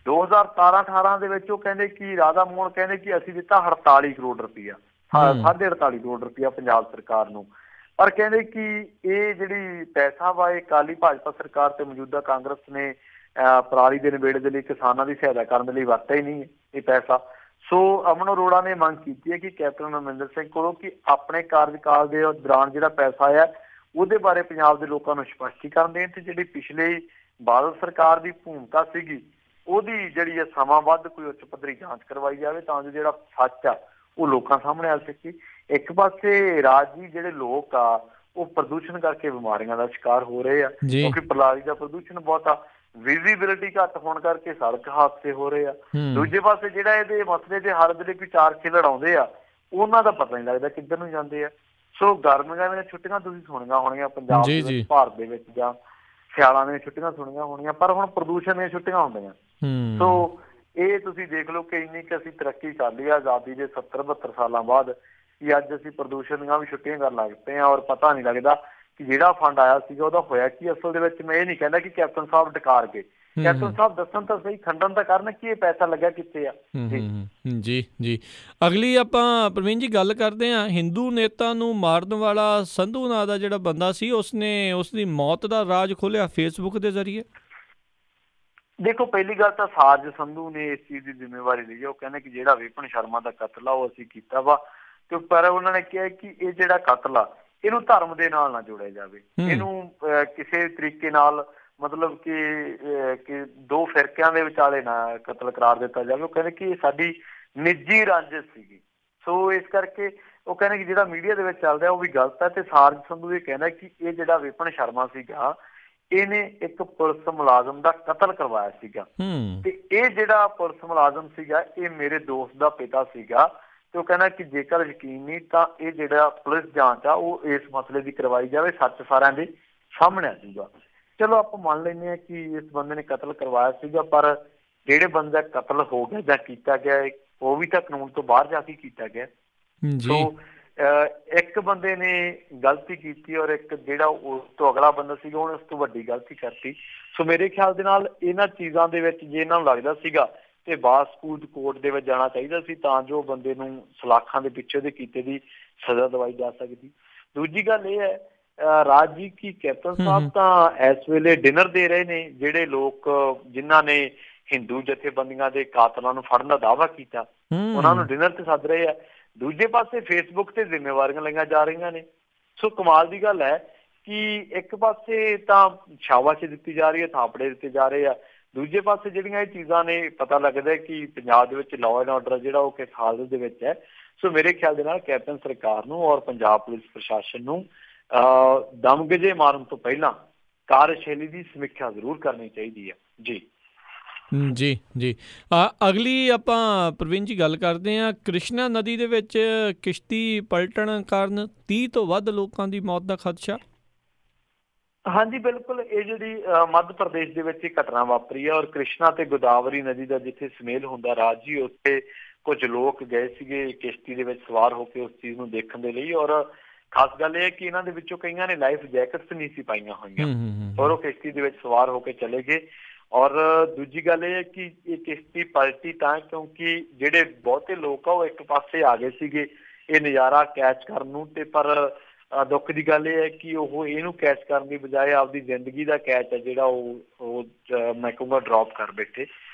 2017-18 ਦੇ ਵਿੱਚ ਉਹ ਕਹਿੰਦੇ ਕਿ ਰਾਧਾ ਮੋਹਨ ਕਹਿੰਦੇ ਕਿ ਅਸੀਂ ਦਿੱਤਾ 48 ਕਰੋੜ ਰੁਪਇਆ। 48.5 ਕਰੋੜ ਰੁਪਇਆ ਪੰਜਾਬ ਸਰਕਾਰ ਨੂੰ। ਪਰ ਕਹਿੰਦੇ ਕਿ ਇਹ ਜਿਹੜੀ ਪੈਸਾ ਵਾ ਇਹ ਅਕਾਲੀ ਭਾਜਪਾ ਸਰਕਾਰ ਤੇ ਮੌਜੂਦਾ ਕਾਂਗਰਸ ਨੇ ਪਰਾਲੀ ਦੇ ਨਿਬੇੜੇ ਦੇ ਲਈ ਕਿਸਾਨਾਂ ਦੀ ਸਹਾਇਤਾ ਕਰਨ ਦੇ ਲਈ ਵਰਤਿਆ ਹੀ ਨਹੀਂ ਇਹ ਪੈਸਾ। ਸੋ ਅਮਨ ਅਰੋੜਾ ਨੇ ਮੰਗ ਕੀਤੀ ਹੈ ਕਿ ਕੈਪਟਨ ਅਮਰਿੰਦਰ ਸਿੰਘ ਕੋਲੋਂ ਕਿ ਆਪਣੇ ਕਾਰਜਕਾਲ ਦੇ ਦੌਰਾਨ ਜਿਹੜਾ ਪੈਸਾ ਆ ਉਹਦੇ ਬਾਰੇ ਪੰਜਾਬ ਦੇ ਲੋਕਾਂ ਨੂੰ ਸਪਸ਼ਟੀਕਰਨ ਦੇਣ, ਤੇ ਜਿਹੜੀ ਪਿਛਲੇ ਬਾਦਲ ਸਰਕਾਰ ਦੀ ਭੂਮਿਕਾ ਸੀਗੀ ਉਹਦੀ ਜਿਹੜੀ ਹੈ ਸਮਾਂ ਵੱਧ ਕੋਈ ਉੱਚ ਪੱਧਰੀ ਜਾਂਚ ਕਰਵਾਈ ਜਾਵੇ ਤਾਂ ਜੋ ਜਿਹੜਾ ਸੱਚ ਆ ਉਹ ਲੋਕਾਂ ਸਾਹਮਣੇ ਆ ਸਕੇ। ਇੱਕ ਪਾਸੇ ਰਾਜੀ ਜਿਹੜੇ ਲੋਕ ਆ ਉਹ ਪ੍ਰਦੂਸ਼ਣ ਕਰਕੇ ਬਿਮਾਰੀਆਂ ਦਾ ਸ਼ਿਕਾਰ ਹੋ ਰਹੇ ਆ ਕਿਉਂਕਿ ਪਰਾਲੀ ਦਾ ਪ੍ਰਦੂਸ਼ਣ ਬਹੁਤ ਆ, ਵਿਜ਼ੀਬਿਲਿਟੀ ਘੱਟ ਹੋਣ ਕਰਕੇ ਸੜਕ ਹਾਦਸੇ ਹੋ ਰਹੇ ਆ। ਦੂਜੇ ਪਾਸੇ ਜਿਹੜਾ ਇਹਦੇ ਮਸਲੇ ਦੇ ਹੱਲ ਦੇ ਲਈ ਕੋਈ ਚਾਰਖੇ ਲੜਾਉਂਦੇ ਆ ਉਹਨਾਂ ਦਾ ਪਤਾ ਨਹੀਂ ਲੱਗਦਾ ਕਿੱਧਰ ਨੂੰ ਜਾਂਦੇ ਆ। ਸੋ ਗਰਮੀਆਂ ਦੀਆਂ ਛੁੱਟੀਆਂ ਤੁਸੀਂ ਸੁਣੀਆਂ ਹੋਣੀਆਂ ਪੰਜਾਬ ਦੇ ਵਿੱਚ, ਭਾਰਤ ਦੇ ਵਿੱਚ, ਜਾਂ ਸਿਆਲਾਂ ਦੀਆਂ ਛੁੱਟੀਆਂ ਸੁਣੀਆਂ ਹੋਣੀਆਂ, ਪਰ ਹੁਣ ਪ੍ਰਦੂਸ਼ਣ ਦੀਆਂ ਛੁੱਟੀਆਂ ਹੁੰਦੀਆਂ। ਸੋ ਇਹ ਤੁਸੀਂ ਦੇਖ ਲਓ ਕਿ ਇੰਨੀ ਕਿ ਅਸੀਂ ਤਰੱਕੀ ਕਰ ਲਈ ਆਜ਼ਾਦੀ ਦੇ 70-72 ਸਾਲਾਂ ਬਾਅਦ ਕਿ ਅੱਜ ਅਸੀਂ ਪ੍ਰਦੂਸ਼ਣ ਦੀਆਂ ਵੀ ਛੁੱਟੀਆਂ ਕਰਨ ਲੱਗ ਪਏ ਹਾਂ ਔਰ ਪਤਾ ਨਹੀਂ ਲੱਗਦਾ ਕਿ ਜਿਹੜਾ ਫੰਡ ਆਇਆ ਸੀਗਾ ਉਹਦਾ ਹੋਇਆ ਕੀ। ਅਸਲ ਦੇ ਵਿੱਚ ਮੈਂ ਇਹ ਨਹੀਂ ਕਹਿੰਦਾ ਕਿ ਕੈਪਟਨ ਸਾਹਿਬ ਡਕਾਰ ਗਏ, ਕੈਪਟਨ ਸਾਹਿਬ ਦੱਸਣ ਤਾਂ ਸਹੀ, ਖੰਡਨ ਤਾਂ ਕਰਨ ਕਿ ਇਹ ਪੈਸਾ ਲੱਗਿਆ ਕਿੱਥੇ ਆ। ਜੀ ਅਗਲੀ ਆਪਾਂ ਪ੍ਰਵੀਨ ਜੀ ਗੱਲ ਕਰਦੇ ਹਾਂ, ਹਿੰਦੂ ਨੇਤਾ ਨੂੰ ਮਾਰਨ ਵਾਲਾ ਸੰਧੂ ਨਾਂ ਦਾ ਜਿਹੜਾ ਬੰਦਾ ਸੀ ਉਸਨੇ ਉਸਦੀ ਮੌਤ ਦਾ ਰਾਜ ਖੋਲ੍ਹਿਆ ਫੇਸਬੁੱਕ ਦੇ ਜ਼ਰੀਏ। ਦੇਖੋ ਪਹਿਲੀ ਗੱਲ ਤਾਂ ਸਾਰਜ ਸੰਧੂ ਨੇ ਇਸ ਚੀਜ਼ ਦੀ ਜ਼ਿੰਮੇਵਾਰੀ ਲਈ। ਉਹ ਕਹਿੰਦੇ ਕਿ ਜਿਹੜਾ ਵਿਪਨ ਸ਼ਰਮਾ ਦਾ ਕਤਲ ਆ ਉਹ ਅਸੀਂ ਕੀਤਾ ਵਾ, ਤੇ ਪਰ ਉਹਨਾਂ ਨੇ ਕਿਹਾ ਕਿ ਇਹ ਜਿਹੜਾ ਕਤਲ ਆ ਇਹਨੂੰ ਧਰਮ ਦੇ ਨਾਲ ਨਾ ਜੋੜਿਆ ਜਾਵੇ, ਇਹਨੂੰ ਕਿਸੇ ਤਰੀਕੇ ਨਾਲ ਮਤਲਬ ਕਿ ਦੋ ਫਿਰਕਿਆਂ ਦੇ ਵਿਚਾਲੇ ਨਾ ਕਤਲ ਕਰਾਰ ਦਿੱਤਾ ਜਾਵੇ। ਉਹ ਕਹਿੰਦੇ ਕਿ ਇਹ ਸਾਡੀ ਨਿੱਜੀ ਰੰਜਿਸ਼ ਸੀਗੀ। ਸੋ ਇਸ ਕਰਕੇ ਉਹ ਕਹਿੰਦੇ ਕਿ ਜਿਹੜਾ ਮੀਡੀਆ ਦੇ ਵਿੱਚ ਚੱਲ ਰਿਹਾ ਉਹ ਵੀ ਗਲਤ ਹੈ। ਤੇ ਸਾਰਜ ਸੰਧੂ ਇਹ ਕਹਿੰਦਾ ਕਿ ਇਹ ਜਿਹੜਾ ਵਿਪਨ ਸ਼ਰਮਾ ਸੀਗਾ ਇਹਨੇ ਇੱਕ ਪੁਲਿਸ ਮੁਲਾਜ਼ਮ ਦਾ ਕਤਲ ਕਰਵਾਇਆ ਸੀਗਾ, ਤੇ ਇਹ ਜਿਹੜਾ ਪੁਲਿਸ ਮੁਲਾਜ਼ਮ ਸੀਗਾ ਇਹ ਮੇਰੇ ਦੋਸਤ ਦਾ ਪਿਤਾ ਸੀਗਾ। ਤੇ ਉਹ ਕਹਿੰਦਾ ਕਿ ਜੇਕਰ ਯਕੀਨ ਨਹੀਂ ਤਾਂ ਇਹ ਜਿਹੜਾ ਪੁਲਿਸ ਜਾਂਚ ਆ ਉਹ ਇਸ ਮਸਲੇ ਦੀ ਕਰਵਾਈ ਜਾਵੇ, ਸੱਚ ਸਾਰਿਆਂ ਦੇ ਸਾਹਮਣੇ ਆ ਜਾਊਗਾ। ਚਲੋ ਆਪਾਂ ਮੰਨ ਲੈਂਦੇ ਹਾਂ ਕਿ ਇਸ ਬੰਦੇ ਨੇ ਕਤਲ ਕਰਵਾਇਆ ਸੀਗਾ, ਪਰ ਜਿਹੜੇ ਬੰਦੇ ਦਾ ਕਤਲ ਹੋ ਗਿਆ ਜਾਂ ਕੀਤਾ ਗਿਆ ਉਹ ਵੀ ਤਾਂ ਕਾਨੂੰਨ ਤੋਂ ਬਾਹਰ ਜਾ ਕੇ ਕੀਤਾ ਗਿਆ। ਸੋ ਇੱਕ ਬੰਦੇ ਨੇ ਗਲਤੀ ਕੀਤੀ ਔਰ ਇੱਕ ਜਿਹੜਾ ਉਸ ਤੋਂ ਅਗਲਾ ਬੰਦਾ ਸੀਗਾ ਉਹਨੇ ਉਸ ਤੋਂ ਵੱਡੀ ਗਲਤੀ ਕਰਤੀ। ਸੋ ਮੇਰੇ ਖਿਆਲ ਦੇ ਨਾਲ ਇਹਨਾਂ ਚੀਜ਼ਾਂ ਦੇ ਵਿੱਚ ਜੇ ਇਹਨਾਂ ਨੂੰ ਲੱਗਦਾ ਸੀਗਾ ਤੇ ਬਾਸਕੂਟ ਕੋਰਟ ਦੇ ਵਿੱਚ ਜਾਣਾ ਚਾਹੀਦਾ ਸੀ ਤਾਂ ਜੋ ਬੰਦੇ ਨੂੰ ਸਲਾਖਾਂ ਦੇ ਪਿੱਛੇ ਦੇ ਕੀਤੇ ਦੀ ਸਜ਼ਾ ਦਵਾਈ ਜਾ ਸਕਦੀ। ਦੂਜੀ ਗੱਲ ਇਹ ਹੈ ਰਾਜ ਜੀ ਕਿ ਕੈਪਟਨ ਸਾਹਿਬ ਤਾਂ ਇਸ ਵੇਲੇ ਡਿਨਰ ਦੇ ਰਹੇ ਨੇ, ਜਿਹੜੇ ਲੋਕ ਜਿਨ੍ਹਾਂ ਨੇ ਹਿੰਦੂ ਜਥੇਬੰਦੀਆਂ ਦੇ ਕਾਤਲਾਂ ਨੂੰ ਫੜਨ ਦਾ ਦਾਅਵਾ ਕੀਤਾ ਉਹਨਾਂ ਨੂੰ ਡਿਨਰ ਤੇ ਸੱਦ ਰਹੇ ਆ। ਦੂਜੇ ਪਾਸੇ ਫੇਸਬੁੱਕ ਤੇ ਜ਼ਿੰਮੇਵਾਰੀਆਂ ਲਈਆਂ ਜਾ ਰਹੀਆਂ ਨੇ। ਸੋ ਕਮਾਲ ਦੀ ਗੱਲ ਹੈ ਕਿ ਇੱਕ ਪਾਸੇ ਤਾਂ ਸ਼ਾਬਾਸ਼ ਦਿੱਤੀ ਜਾ ਰਹੀ ਹੈ, ਥਾਪੜੇ ਦਿੱਤੇ ਜਾ ਰਹੇ ਆ, ਦੂਜੇ ਪਾਸੇ ਜਿਹੜੀਆਂ ਇਹ ਚੀਜ਼ਾਂ ਨੇ ਪਤਾ ਲੱਗਦਾ ਕਿ ਪੰਜਾਬ ਦੇ ਵਿੱਚ ਲਾਅ ਐਂਡ ਆਰਡਰ ਜਿਹੜਾ ਉਹ ਕਿਸ ਹਾਲਤ ਦੇ ਵਿੱਚ ਹੈ। ਸੋ ਮੇਰੇ ਖਿਆਲ ਦੇ ਨਾਲ ਕੈਪਟਨ ਸਰਕਾਰ ਨੂੰ ਔਰ ਪੰਜਾਬ ਪੁਲਿਸ ਪ੍ਰਸ਼ਾਸਨ ਨੂੰ ਦਮਗਜੇ ਮਾਰਨ ਤੋਂ ਪਹਿਲਾਂ ਕਾਰਜਸ਼ੈਲੀ ਦੀ ਸਮੀਖਿਆ ਜ਼ਰੂਰ ਕਰਨੀ ਚਾਹੀਦੀ ਹੈ। ਜੀ ਅਗਲੀ ਆਪਾਂ ਪ੍ਰਵੀਨ ਜੀ ਗੱਲ ਕਰਦੇ ਹਾਂ, ਕ੍ਰਿਸ਼ਨਾ ਨਦੀ ਦੇ ਵਿੱਚ ਕਿਸ਼ਤੀ ਪਲਟਣ ਕਾਰਨ 30 ਤੋਂ ਵੱਧ ਲੋਕਾਂ ਦੀ ਮੌਤ ਦਾ ਖਦਸ਼ਾ। ਹਾਂਜੀ ਬਿਲਕੁਲ, ਇਹ ਜਿਹੜੀ ਮੱਧ ਪ੍ਰਦੇਸ਼ ਦੇ ਵਿੱਚ ਇਹ ਘਟਨਾ ਵਾਪਰੀ ਹੈ ਔਰ ਕ੍ਰਿਸ਼ਨਾ ਤੇ ਗੋਦਾਵਰੀ ਨਦੀ ਦਾ ਜਿੱਥੇ ਸੁਮੇਲ ਹੁੰਦਾ ਰਾਜ ਜੀ, ਉੱਥੇ ਕੁਝ ਲੋਕ ਗਏ ਸੀਗੇ ਕਿਸ਼ਤੀ ਦੇ ਵਿੱਚ ਸਵਾਰ ਹੋ ਕੇ ਉਸ ਚੀਜ਼ ਨੂੰ ਦੇਖਣ ਦੇ ਲਈ। ਔਰ ਖਾਸ ਗੱਲ ਇਹ ਹੈ ਕਿ ਇਹਨਾਂ ਦੇ ਵਿੱਚੋਂ ਕਈਆਂ ਨੇ ਲਾਈਫ ਜੈਕਟਸ ਨਹੀਂ ਸੀ ਪਾਈਆਂ ਹੋਈਆਂ ਔਰ ਉਹ ਕਿਸ਼ਤੀ ਦੇ ਵਿੱਚ ਸਵਾਰ ਹੋ ਕੇ ਚਲੇ ਗਏ। ਔਰ ਦੂਜੀ ਗੱਲ ਇਹ ਹੈ ਕਿ ਇਹ ਕਿਸ਼ਤੀ ਪਲਟੀ ਤਾਂ ਕਿਉਂਕਿ ਜਿਹੜੇ ਬਹੁਤੇ ਲੋਕ ਆ ਉਹ ਇੱਕ ਪਾਸੇ ਆ ਗਏ ਸੀਗੇ ਇਹ ਨਜ਼ਾਰਾ ਕੈਚ ਕਰਨ ਨੂੰ, ਤੇ ਪਰ ਦੁੱਖ ਦੀ ਗੱਲ ਇਹ ਹੈ ਕਿ ਉਹ ਇਹਨੂੰ ਕੈਚ ਕਰਨ ਦੀ ਬਜਾਏ ਆਪਦੀ ਜ਼ਿੰਦਗੀ ਦਾ ਕੈਚ ਹੈ ਜਿਹੜਾ ਉਹ ਮੈਂ ਕਹੂੰਗਾ ਡਰੋਪ ਕਰ ਬੈਠੇ।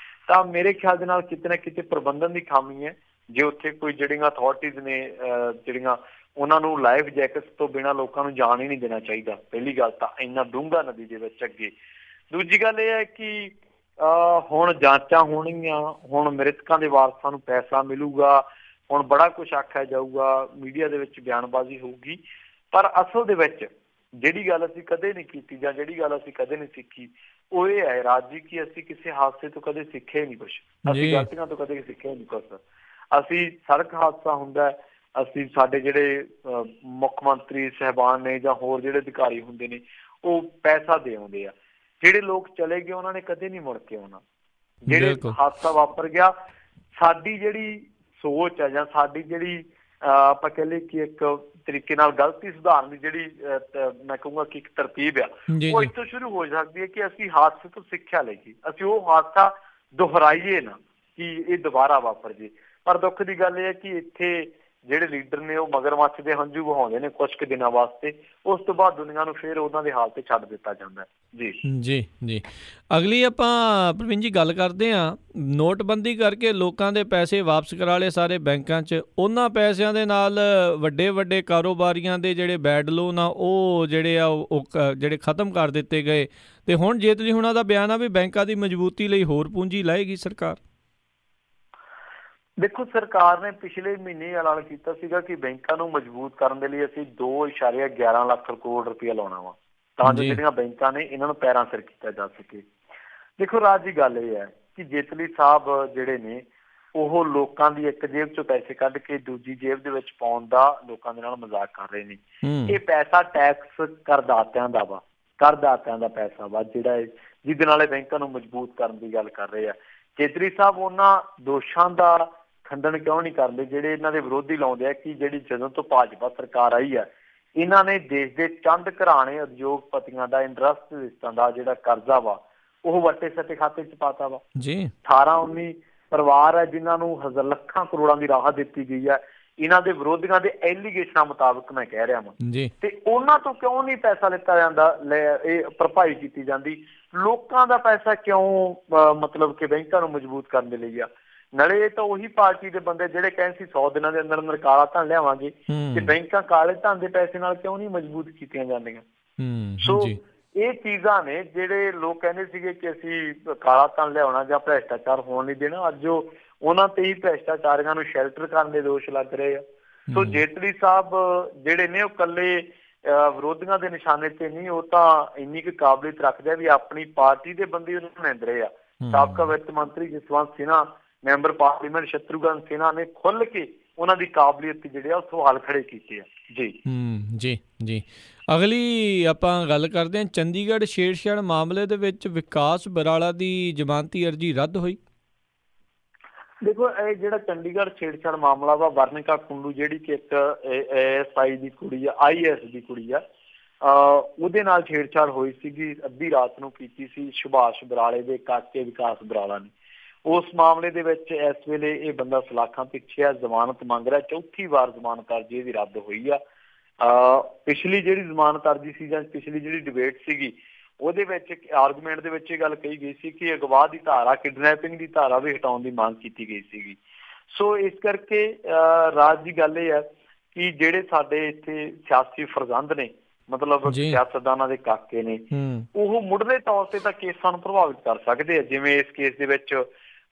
ਤਾਂ ਮੇਰੇ ਖਿਆਲ ਦੇ ਨਾਲ ਕਿਤੇ ਨਾ ਕਿਤੇ ਪ੍ਰਬੰਧਨ ਦੀ ਖਾਮੀ ਹੈ। ਜੇ ਉੱਥੇ ਕੋਈ ਜਿਹੜੀਆਂ ਅਥਾਰਟੀਜ਼ ਨੇ ਜਿਹੜੀਆਂ ਉਹਨਾਂ ਨੂੰ ਲਾਈਫ ਜੈਕਟਸ ਤੋਂ ਬਿਨਾਂ ਲੋਕਾਂ ਨੂੰ ਜਾਣ ਹੀ ਨਹੀਂ ਦੇਣਾ ਚਾਹੀਦਾ। ਪਹਿਲੀ ਗੱਲ ਤਾਂ ਇੰਨਾ ਡੂੰਘਾ ਨਦੀ ਦੇ ਵਿੱਚ ਅੱਗੇ। ਦੂਜੀ ਗੱਲ ਇਹ ਹੈ ਕਿ ਹੁਣ ਜਾਂਚਾਂ ਹੋਣਗੀਆਂ, ਹੁਣ ਮ੍ਰਿਤਕਾਂ ਦੇ ਵਾਰਸਾਂ ਨੂੰ ਪੈਸਾ ਮਿਲੂਗਾ, ਹੁਣ ਬੜਾ ਕੁਛ ਆਖਿਆ ਜਾਊਗਾ, ਮੀਡੀਆ ਦੇ ਵਿੱਚ ਬਿਆਨਬਾਜ਼ੀ ਹੋਊਗੀ, ਪਰ ਅਸਲ ਦੇ ਵਿੱਚ ਜਿਹੜੀ ਗੱਲ ਅਸੀਂ ਕਦੇ ਨਹੀਂ ਕੀਤੀ ਜਾਂ ਜਿਹੜੀ ਗੱਲ ਅਸੀਂ ਕਦੇ ਨਹੀਂ ਸਿੱਖੀ ਉਹ ਇਹ ਹੈ ਰਾਜ ਜੀ ਕਿ ਅਸੀਂ ਕਿਸੇ ਹਾਦਸੇ ਤੋਂ ਕਦੇ ਸਿੱਖਿਆ ਹੀ ਨਹੀਂ ਕੁਛ, ਅਸੀਂ ਗਲਤੀਆਂ ਤੋਂ ਕਦੇ ਸਿੱਖਿਆ ਹੀ ਨਹੀਂ ਕੁਛ। ਅਸੀਂ ਸੜਕ ਹਾਦਸਾ ਹੁੰਦਾ ਅਸੀਂ ਸਾਡੇ ਜਿਹੜੇ ਮੁੱਖ ਮੰਤਰੀ ਸਾਹਿਬਾਨ ਨੇ ਜਾਂ ਹੋਰ ਜਿਹੜੇ ਅਧਿਕਾਰੀ ਹੁੰਦੇ ਨੇ ਉਹ ਪੈਸਾ ਦੇ ਆਉਂਦੇ ਆ, ਜਿਹੜੇ ਲੋਕ ਚਲੇ ਗਏ ਉਹਨਾਂ ਨੇ ਕਦੇ ਨਹੀਂ ਮੁੜ ਕੇ ਆਉਣਾ। ਜਿਹੜੇ ਹਾਦਸਾ ਵਾਪਰ ਗਿਆ ਸਾਡੀ ਜਿਹੜੀ ਸੋਚ ਹੈ ਜਾਂ ਸਾਡੀ ਜਿਹੜੀ ਆਪਾਂ ਕਹਿ ਲਈਏ ਕਿ ਇੱਕ ਤਰੀਕੇ ਨਾਲ ਗਲਤੀ ਸੁਧਾਰਨ ਦੀ ਜਿਹੜੀ ਮੈਂ ਕਹੂੰਗਾ ਕਿ ਇੱਕ ਤਰਤੀਬ ਆ ਉਹ ਇੱਥੋਂ ਸ਼ੁਰੂ ਹੋ ਸਕਦੀ ਹੈ ਕਿ ਅਸੀਂ ਹਾਦਸੇ ਤੋਂ ਸਿੱਖਿਆ ਲਈਏ, ਅਸੀਂ ਉਹ ਹਾਦਸਾ ਦੁਹਰਾਈਏ ਨਾ ਕਿ ਇਹ ਦੁਬਾਰਾ ਵਾਪਰ ਜੇ। ਪਰ ਦੁੱਖ ਦੀ ਗੱਲ ਇਹ ਹੈ ਕਿ ਇੱਥੇ ਜਿਹੜੇ ਲੀਡਰ ਨੇ ਉਹ ਮਗਰਮੱਛ ਦੇ ਹੰਝੂ ਵਹਾਉਂਦੇ ਨੇ ਕੁਝ ਕੁ ਦਿਨਾਂ ਵਾਸਤੇ, ਉਸ ਤੋਂ ਬਾਅਦ ਦੁਨੀਆ ਨੂੰ ਫਿਰ ਉਹਨਾਂ ਦੇ ਹਾਲ ਤੇ ਛੱਡ ਦਿੱਤਾ ਜਾਂਦਾ। ਜੀ ਜੀ ਜੀ। ਅਗਲੀ ਆਪਾਂ ਪ੍ਰਵੀਨ ਜੀ ਗੱਲ ਕਰਦੇ ਹਾਂ, ਨੋਟਬੰਦੀ ਕਰਕੇ ਲੋਕਾਂ ਦੇ ਪੈਸੇ ਵਾਪਸ ਕਰਾ ਲਏ ਸਾਰੇ ਬੈਂਕਾਂ 'ਚ, ਉਹਨਾਂ ਪੈਸਿਆਂ ਦੇ ਨਾਲ ਵੱਡੇ ਵੱਡੇ ਕਾਰੋਬਾਰੀਆਂ ਦੇ ਜਿਹੜੇ ਬੈਡ ਲੋਨ ਆ ਉਹ ਜਿਹੜੇ ਆ ਉਹ ਜਿਹੜੇ ਖਤਮ ਕਰ ਦਿੱਤੇ ਗਏ, ਅਤੇ ਹੁਣ ਜੇਤਲੀ ਹੁਣਾਂ ਦਾ ਬਿਆਨ ਆ ਵੀ ਬੈਂਕਾਂ ਦੀ ਮਜ਼ਬੂਤੀ ਲਈ ਹੋਰ ਪੂੰਜੀ ਲਾਏਗੀ ਸਰਕਾਰ। ਦੇਖੋ, ਸਰਕਾਰ ਨੇ ਪਿਛਲੇ ਮਹੀਨੇ ਐਲਾਨ ਕੀਤਾ ਸੀਗਾ ਕਿ ਬੈਂਕਾਂ ਨੂੰ ਮਜ਼ਬੂਤ ਕਰਨ ਦੇ ਲਈ ਅਸੀਂ 2.11 ਲੱਖ ਕਰੋੜ ਰੁਪਇਆ ਲਾਉਣਾ ਵਾ, ਤਾਂ ਜੋ ਜਿਹੜੀਆਂ ਬੈਂਕਾਂ ਨੇ ਇਹਨਾਂ ਨੂੰ ਪੈਰਾਂ ਸਿਰ ਕੀਤਾ ਜਾ ਸਕੇ। ਦੇਖੋ ਰਾਜ ਜੀ, ਗੱਲ ਇਹ ਹੈ ਕਿ ਜੇਤਲੀ ਸਾਹਿਬ ਜਿਹੜੇ ਨੇ ਉਹ ਲੋਕਾਂ ਦੀ ਇੱਕ ਜੇਬ ਚੋਂ ਪੈਸੇ ਕੱਢ ਕੇ ਦੂਜੀ ਜੇਬ ਦੇ ਵਿੱਚ ਪਾਉਣ ਦਾ ਲੋਕਾਂ ਦੇ ਨਾਲ ਮਜ਼ਾਕ ਕਰ ਰਹੇ ਨੇ। ਇਹ ਪੈਸਾ ਟੈਕਸ ਕਰਦਾਤਿਆਂ ਦਾ ਵਾ, ਕਰਦਾਤਿਆਂ ਦਾ ਪੈਸਾ ਵਾ ਜਿਹੜਾ ਜਿਹਦੇ ਨਾਲ ਇਹ ਬੈਂਕਾਂ ਨੂੰ ਮਜ਼ਬੂਤ ਕਰਨ ਦੀ ਗੱਲ ਕਰ ਰਹੇ ਆ। ਜੇਤਲੀ ਸਾਹਿਬ ਉਹਨਾਂ ਦੋਸ਼ਾਂ ਦਾ ਖੰਡਨ ਕਿਉਂ ਨਹੀਂ ਕਰਦੇ ਜਿਹੜੇ ਇਹਨਾਂ ਦੇ ਵਿਰੋਧੀ ਲਾਉਂਦੇ ਆ ਕਿ ਜਿਹੜੀ ਜਦੋਂ ਤੋਂ ਭਾਜਪਾ ਸਰਕਾਰ ਆਈ ਆ ਇਹਨਾਂ ਨੇ ਦੇਸ਼ ਦੇ ਚੰਦ ਘਰਾਣੇ ਉਦਯੋਗਪਤੀਆਂ ਦਾ, ਇੰਡਸਟਰੀਲਿਸਟਾਂ ਦਾ ਜਿਹੜਾ ਕਰਜ਼ਾ ਵਾ ਉਹ ਵੱਟੇ ਸੱਟੇ ਖਾਤੇ 'ਚ ਪਾਤਾ ਵਾ ਜੀ। 18-19 ਪਰਿਵਾਰ ਹੈ ਜਿਨ੍ਹਾਂ ਨੂੰ ਲੱਖਾਂ ਕਰੋੜਾਂ ਦੀ ਰਾਹਤ ਦਿੱਤੀ ਗਈ ਹੈ ਇਹਨਾਂ ਦੇ ਵਿਰੋਧੀਆਂ ਦੇ ਐਲੀਗੇਸ਼ਨਾਂ ਮੁਤਾਬਕ, ਮੈਂ ਕਹਿ ਰਿਹਾ ਵਾਂ। ਤੇ ਉਹਨਾਂ ਤੋਂ ਕਿਉਂ ਨਹੀਂ ਪੈਸਾ ਲਿੱਤਾ ਜਾਂਦਾ, ਇਹ ਭਰਪਾਈ ਕੀਤੀ ਜਾਂਦੀ? ਲੋਕਾਂ ਦਾ ਪੈਸਾ ਕਿਉਂ ਮਤਲਬ ਕਿ ਬੈਂਕਾਂ ਨੂੰ ਮਜ਼ਬੂਤ ਕਰਨ ਦੇ ਲਈ ਆ? ਨਾਲੇ ਇਹ ਤਾਂ ਉਹੀ ਪਾਰਟੀ ਦੇ ਬੰਦੇ ਜਿਹੜੇ ਕਹਿੰਦੇ ਸੀ 100 ਦਿਨਾਂ ਦੇ ਅੰਦਰ ਅੰਦਰ ਕਾਲਾ ਧਨ ਲਿਆਵਾਂਗੇ, ਤੇ ਬੈਂਕਾਂ ਕਾਲੇ ਧਨ ਦੇ ਪੈਸੇ ਨਾਲ ਕਿਉਂ ਨਹੀਂ ਮਜ਼ਬੂਤ ਕੀਤੀਆਂ ਜਾਂਦੀਆਂ? ਸੋ ਇਹ ਚੀਜ਼ਾਂ ਨੇ ਜਿਹੜੇ ਲੋਕ ਕਹਿੰਦੇ ਸੀਗੇ ਕਿ ਅਸੀਂ ਕਾਲਾ ਧਨ ਲਿਆਉਣਾ ਜਾਂ ਭ੍ਰਿਸ਼ਟਾਚਾਰ ਹੋਣ ਨਹੀਂ ਦੇਣਾ, ਅੱਜ ਉਹਨਾਂ ਤੇ ਹੀ ਭ੍ਰਿਸ਼ਟਾਚਾਰੀਆਂ ਨੂੰ ਸ਼ੈਲਟਰ ਕਰਨ ਦੇ ਦੋਸ਼ ਲੱਗ ਰਹੇ ਆ। ਸੋ ਜੇਤਲੀ ਸਾਹਿਬ ਜਿਹੜੇ ਨੇ ਉਹ ਇਕੱਲੇ ਵਿਰੋਧੀਆਂ ਦੇ ਨਿਸ਼ਾਨੇ ਤੇ ਨਹੀਂ, ਉਹ ਤਾਂ ਇੰਨੀ ਕੁ ਕਾਬਲੀਅਤ ਰੱਖਦੇ ਆ ਵੀ ਆਪਣੀ ਪਾਰਟੀ ਦੇ ਬੰਦੇ ਉਹਨੂੰ ਨੁਮਾਇੰਦ ਰਹੇ ਆ। ਸਾਬਕਾ ਵਿੱਤ ਮੰਤਰੀ ਜਸਵੰਤ ਸਿਨਹਾ, ਮੈਂਬਰ ਪਾਰਲੀਮੈਂਟ ਸ਼ਤਰੂਘਨ ਸਿਨਹਾ ਨੇ ਖੁੱਲ ਕੇ ਉਹਨਾਂ ਦੀ ਕਾਬਲੀਅਤ ਜਿਹੜੇ ਆ ਉਹ ਸਵਾਲ ਖੜੇ ਕੀਤੇ ਆ। ਜੀ ਜੀ ਜੀ। ਅਗਲੀ ਆਪਾਂ ਗੱਲ ਕਰਦੇ ਹਾਂ, ਚੰਡੀਗੜ੍ਹ ਛੇੜਛਾੜ ਮਾਮਲੇ ਦੇ ਵਿੱਚ ਵਿਕਾਸ ਬਰਾਲਾ ਦੀ ਜ਼ਮਾਨਤੀ ਅਰਜੀ ਰੱਦ ਹੋਈ। ਦੇਖੋ, ਇਹ ਜਿਹੜਾ ਚੰਡੀਗੜ੍ਹ ਛੇੜਛਾੜ ਮਾਮਲਾ ਵਾ, ਵਰਨਿਕਾ ਕੁੰਡੂ ਜਿਹੜੀ ਕਿ ਇੱਕ ASI ਦੀ ਕੁੜੀ ਆ, IAS ਦੀ ਕੁੜੀ ਆ, ਉਹਦੇ ਨਾਲ ਛੇੜਛਾੜ ਹੋਈ ਸੀਗੀ, ਅੱਧੀ ਰਾਤ ਨੂੰ ਕੀਤੀ ਸੀ ਸੁਭਾਸ਼ ਬਰਾਲੇ ਦੇ ਕਾਕੇ ਵਿਕਾਸ ਬਰਾਲਾ ਨੇ। ਉਸ ਮਾਮਲੇ ਦੇ ਵਿੱਚ ਇਸ ਵੇਲੇ ਇਹ ਬੰਦਾ ਸਲਾਖਾਂ ਪਿੱਛੇ ਆ, ਜ਼ਮਾਨਤ ਮੰਗ ਰਿਹਾ, ਚੌਥੀ ਵਾਰ ਜ਼ਮਾਨਤ ਅਰਜੀ ਇਹਦੀ ਰੱਦ ਹੋਈ ਆ। ਪਿਛਲੀ ਜਿਹੜੀ ਜ਼ਮਾਨਤ ਅਰਜੀ ਸੀ ਜਾਂ ਪਿਛਲੀ ਜਿਹੜੀ ਡਿਬੇਟ ਸੀਗੀ ਉਹਦੇ ਵਿੱਚ ਆਰਗੂਮੈਂਟ ਦੇ ਵਿੱਚ ਇਹ ਗੱਲ ਕਹੀ ਗਈ ਸੀ ਕਿ ਅਗਵਾ ਦੀ ਧਾਰਾ, ਕਿਡਨੈਪਿੰਗ ਦੀ ਧਾਰਾ ਵੀ ਹਟਾਉਣ ਦੀ ਮੰਗ ਕੀਤੀ ਗਈ ਸੀਗੀ। ਸੋ ਇਸ ਕਰਕੇ ਰਾਜ ਦੀ ਗੱਲ ਇਹ ਹੈ ਕਿ ਜਿਹੜੇ ਸਾਡੇ ਇੱਥੇ ਸਿਆਸੀ ਫਰਜ਼ੰਦ ਨੇ, ਮਤਲਬ ਸਿਆਸਤਦਾਨਾਂ ਦੇ ਕਾਕੇ ਨੇ, ਉਹ ਮੁੱਢਲੇ ਤੌਰ ਤੇ ਤਾਂ ਕੇਸਾਂ ਨੂੰ ਪ੍ਰਭਾਵਿਤ ਕਰ ਸਕਦੇ ਆ। ਜਿਵੇਂ ਇਸ ਕੇਸ ਦੇ ਵਿੱਚ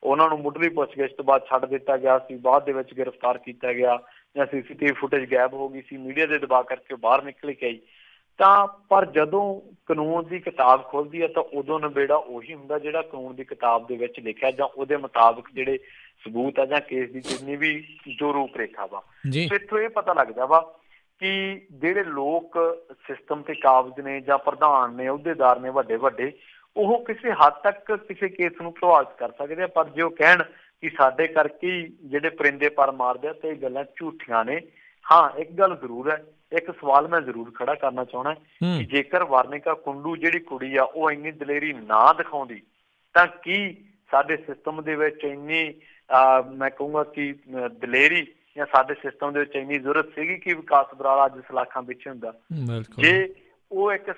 ਉਹਨਾਂ ਨੂੰ ਮੁੱਢਲੀ ਪੁੱਛਗਿੱਛ ਤੋਂ ਬਾਅਦ ਛੱਡ ਦਿੱਤਾ ਗਿਆ ਸੀ, ਬਾਅਦ ਦੇ ਵਿੱਚ ਗ੍ਰਿਫਤਾਰ ਕੀਤਾ ਗਿਆ ਜਾਂ CCTV ਫੁਟੇਜ ਗਾਇਬ ਹੋ ਗਈ ਸੀ, ਮੀਡੀਆ ਦੇ ਦਬਾਅ ਕਰਕੇ ਬਾਹਰ ਨਿਕਲ ਕੇ ਆਈ। ਤਾਂ ਪਰ ਜਦੋਂ ਕਾਨੂੰਨ ਦੀ ਕਿਤਾਬ ਖੁੱਲ੍ਹਦੀ ਹੈ ਤਾਂ ਉਦੋਂ ਨਿਬੇੜਾ ਉਹੀ ਹੁੰਦਾ ਜਿਹੜਾ ਕਾਨੂੰਨ ਦੀ ਕਿਤਾਬ ਦੇ ਵਿੱਚ ਲਿਖਿਆ ਜਾਂ ਉਹਦੇ ਮੁਤਾਬਕ ਜਿਹੜੇ ਸਬੂਤ ਆ ਜਾਂ ਕੇਸ ਦੀ ਜਿੰਨੀ ਵੀ ਜੋ ਰੂਪ ਰੇਖਾ ਵਾ। ਇੱਥੋਂ ਇਹ ਪਤਾ ਲੱਗਦਾ ਵਾ ਕਿ ਜਿਹੜੇ ਲੋਕ ਸਿਸਟਮ ਤੇ ਕਾਬਜ਼ ਨੇ ਜਾਂ ਪ੍ਰਧਾਨ ਨੇ, ਅਹੁਦੇਦਾਰ ਨੇ ਵੱਡੇ ਵੱਡੇ, ਉਹ ਕਿਸੇ ਹੱਦ ਤੱਕ ਕਿਸੇ ਕੇਸ ਨੂੰ ਪ੍ਰਭਾਵਿਤ ਕਰ ਸਕਦੇ ਆ। ਪਰ ਜੇ ਉਹ ਕਹਿਣ ਕਿ ਸਾਡੇ ਕਰਕੇ ਹੀ ਜਿਹੜੇ ਪਰਿੰਦੇ ਪਰ ਮਾਰਦੇ ਆ ਤੇ ਇਹ ਗੱਲਾਂ ਝੂਠੀਆਂ ਨੇ। ਹਾਂ, ਇੱਕ ਗੱਲ ਜ਼ਰੂਰ ਹੈ, ਇੱਕ ਸਵਾਲ ਮੈਂ ਜ਼ਰੂਰ ਖੜਾ ਕਰਨਾ ਚਾਹੁੰਦਾ ਕਿ ਜੇਕਰ ਵਰਨਿਕਾ ਕੁੰਡੂ ਜਿਹੜੀ ਕੁੜੀ ਆ ਉਹ ਇੰਨੀ ਦਲੇਰੀ ਨਾ ਦਿਖਾਉਂਦੀ ਤਾਂ ਕੀ ਸਾਡੇ ਸਿਸਟਮ ਦੇ ਵਿੱਚ ਇੰਨੀ ਮੈਂ ਕਹੂੰਗਾ ਕਿ ਦਲੇਰੀ ਜਾਂ ਸਾਡੇ ਸਿਸਟਮ ਦੇ ਵਿੱਚ ਇੰਨੀ ਜ਼ਰੂਰਤ ਸੀਗੀ ਕਿ ਵਿਕਾਸ ਬਰਾਲਾ ਅੱਜ ਸਲਾਖਾਂ ਪਿੱਛੇ ਹੁੰਦਾ? ਜੇ ਉਹ ਇੱਕ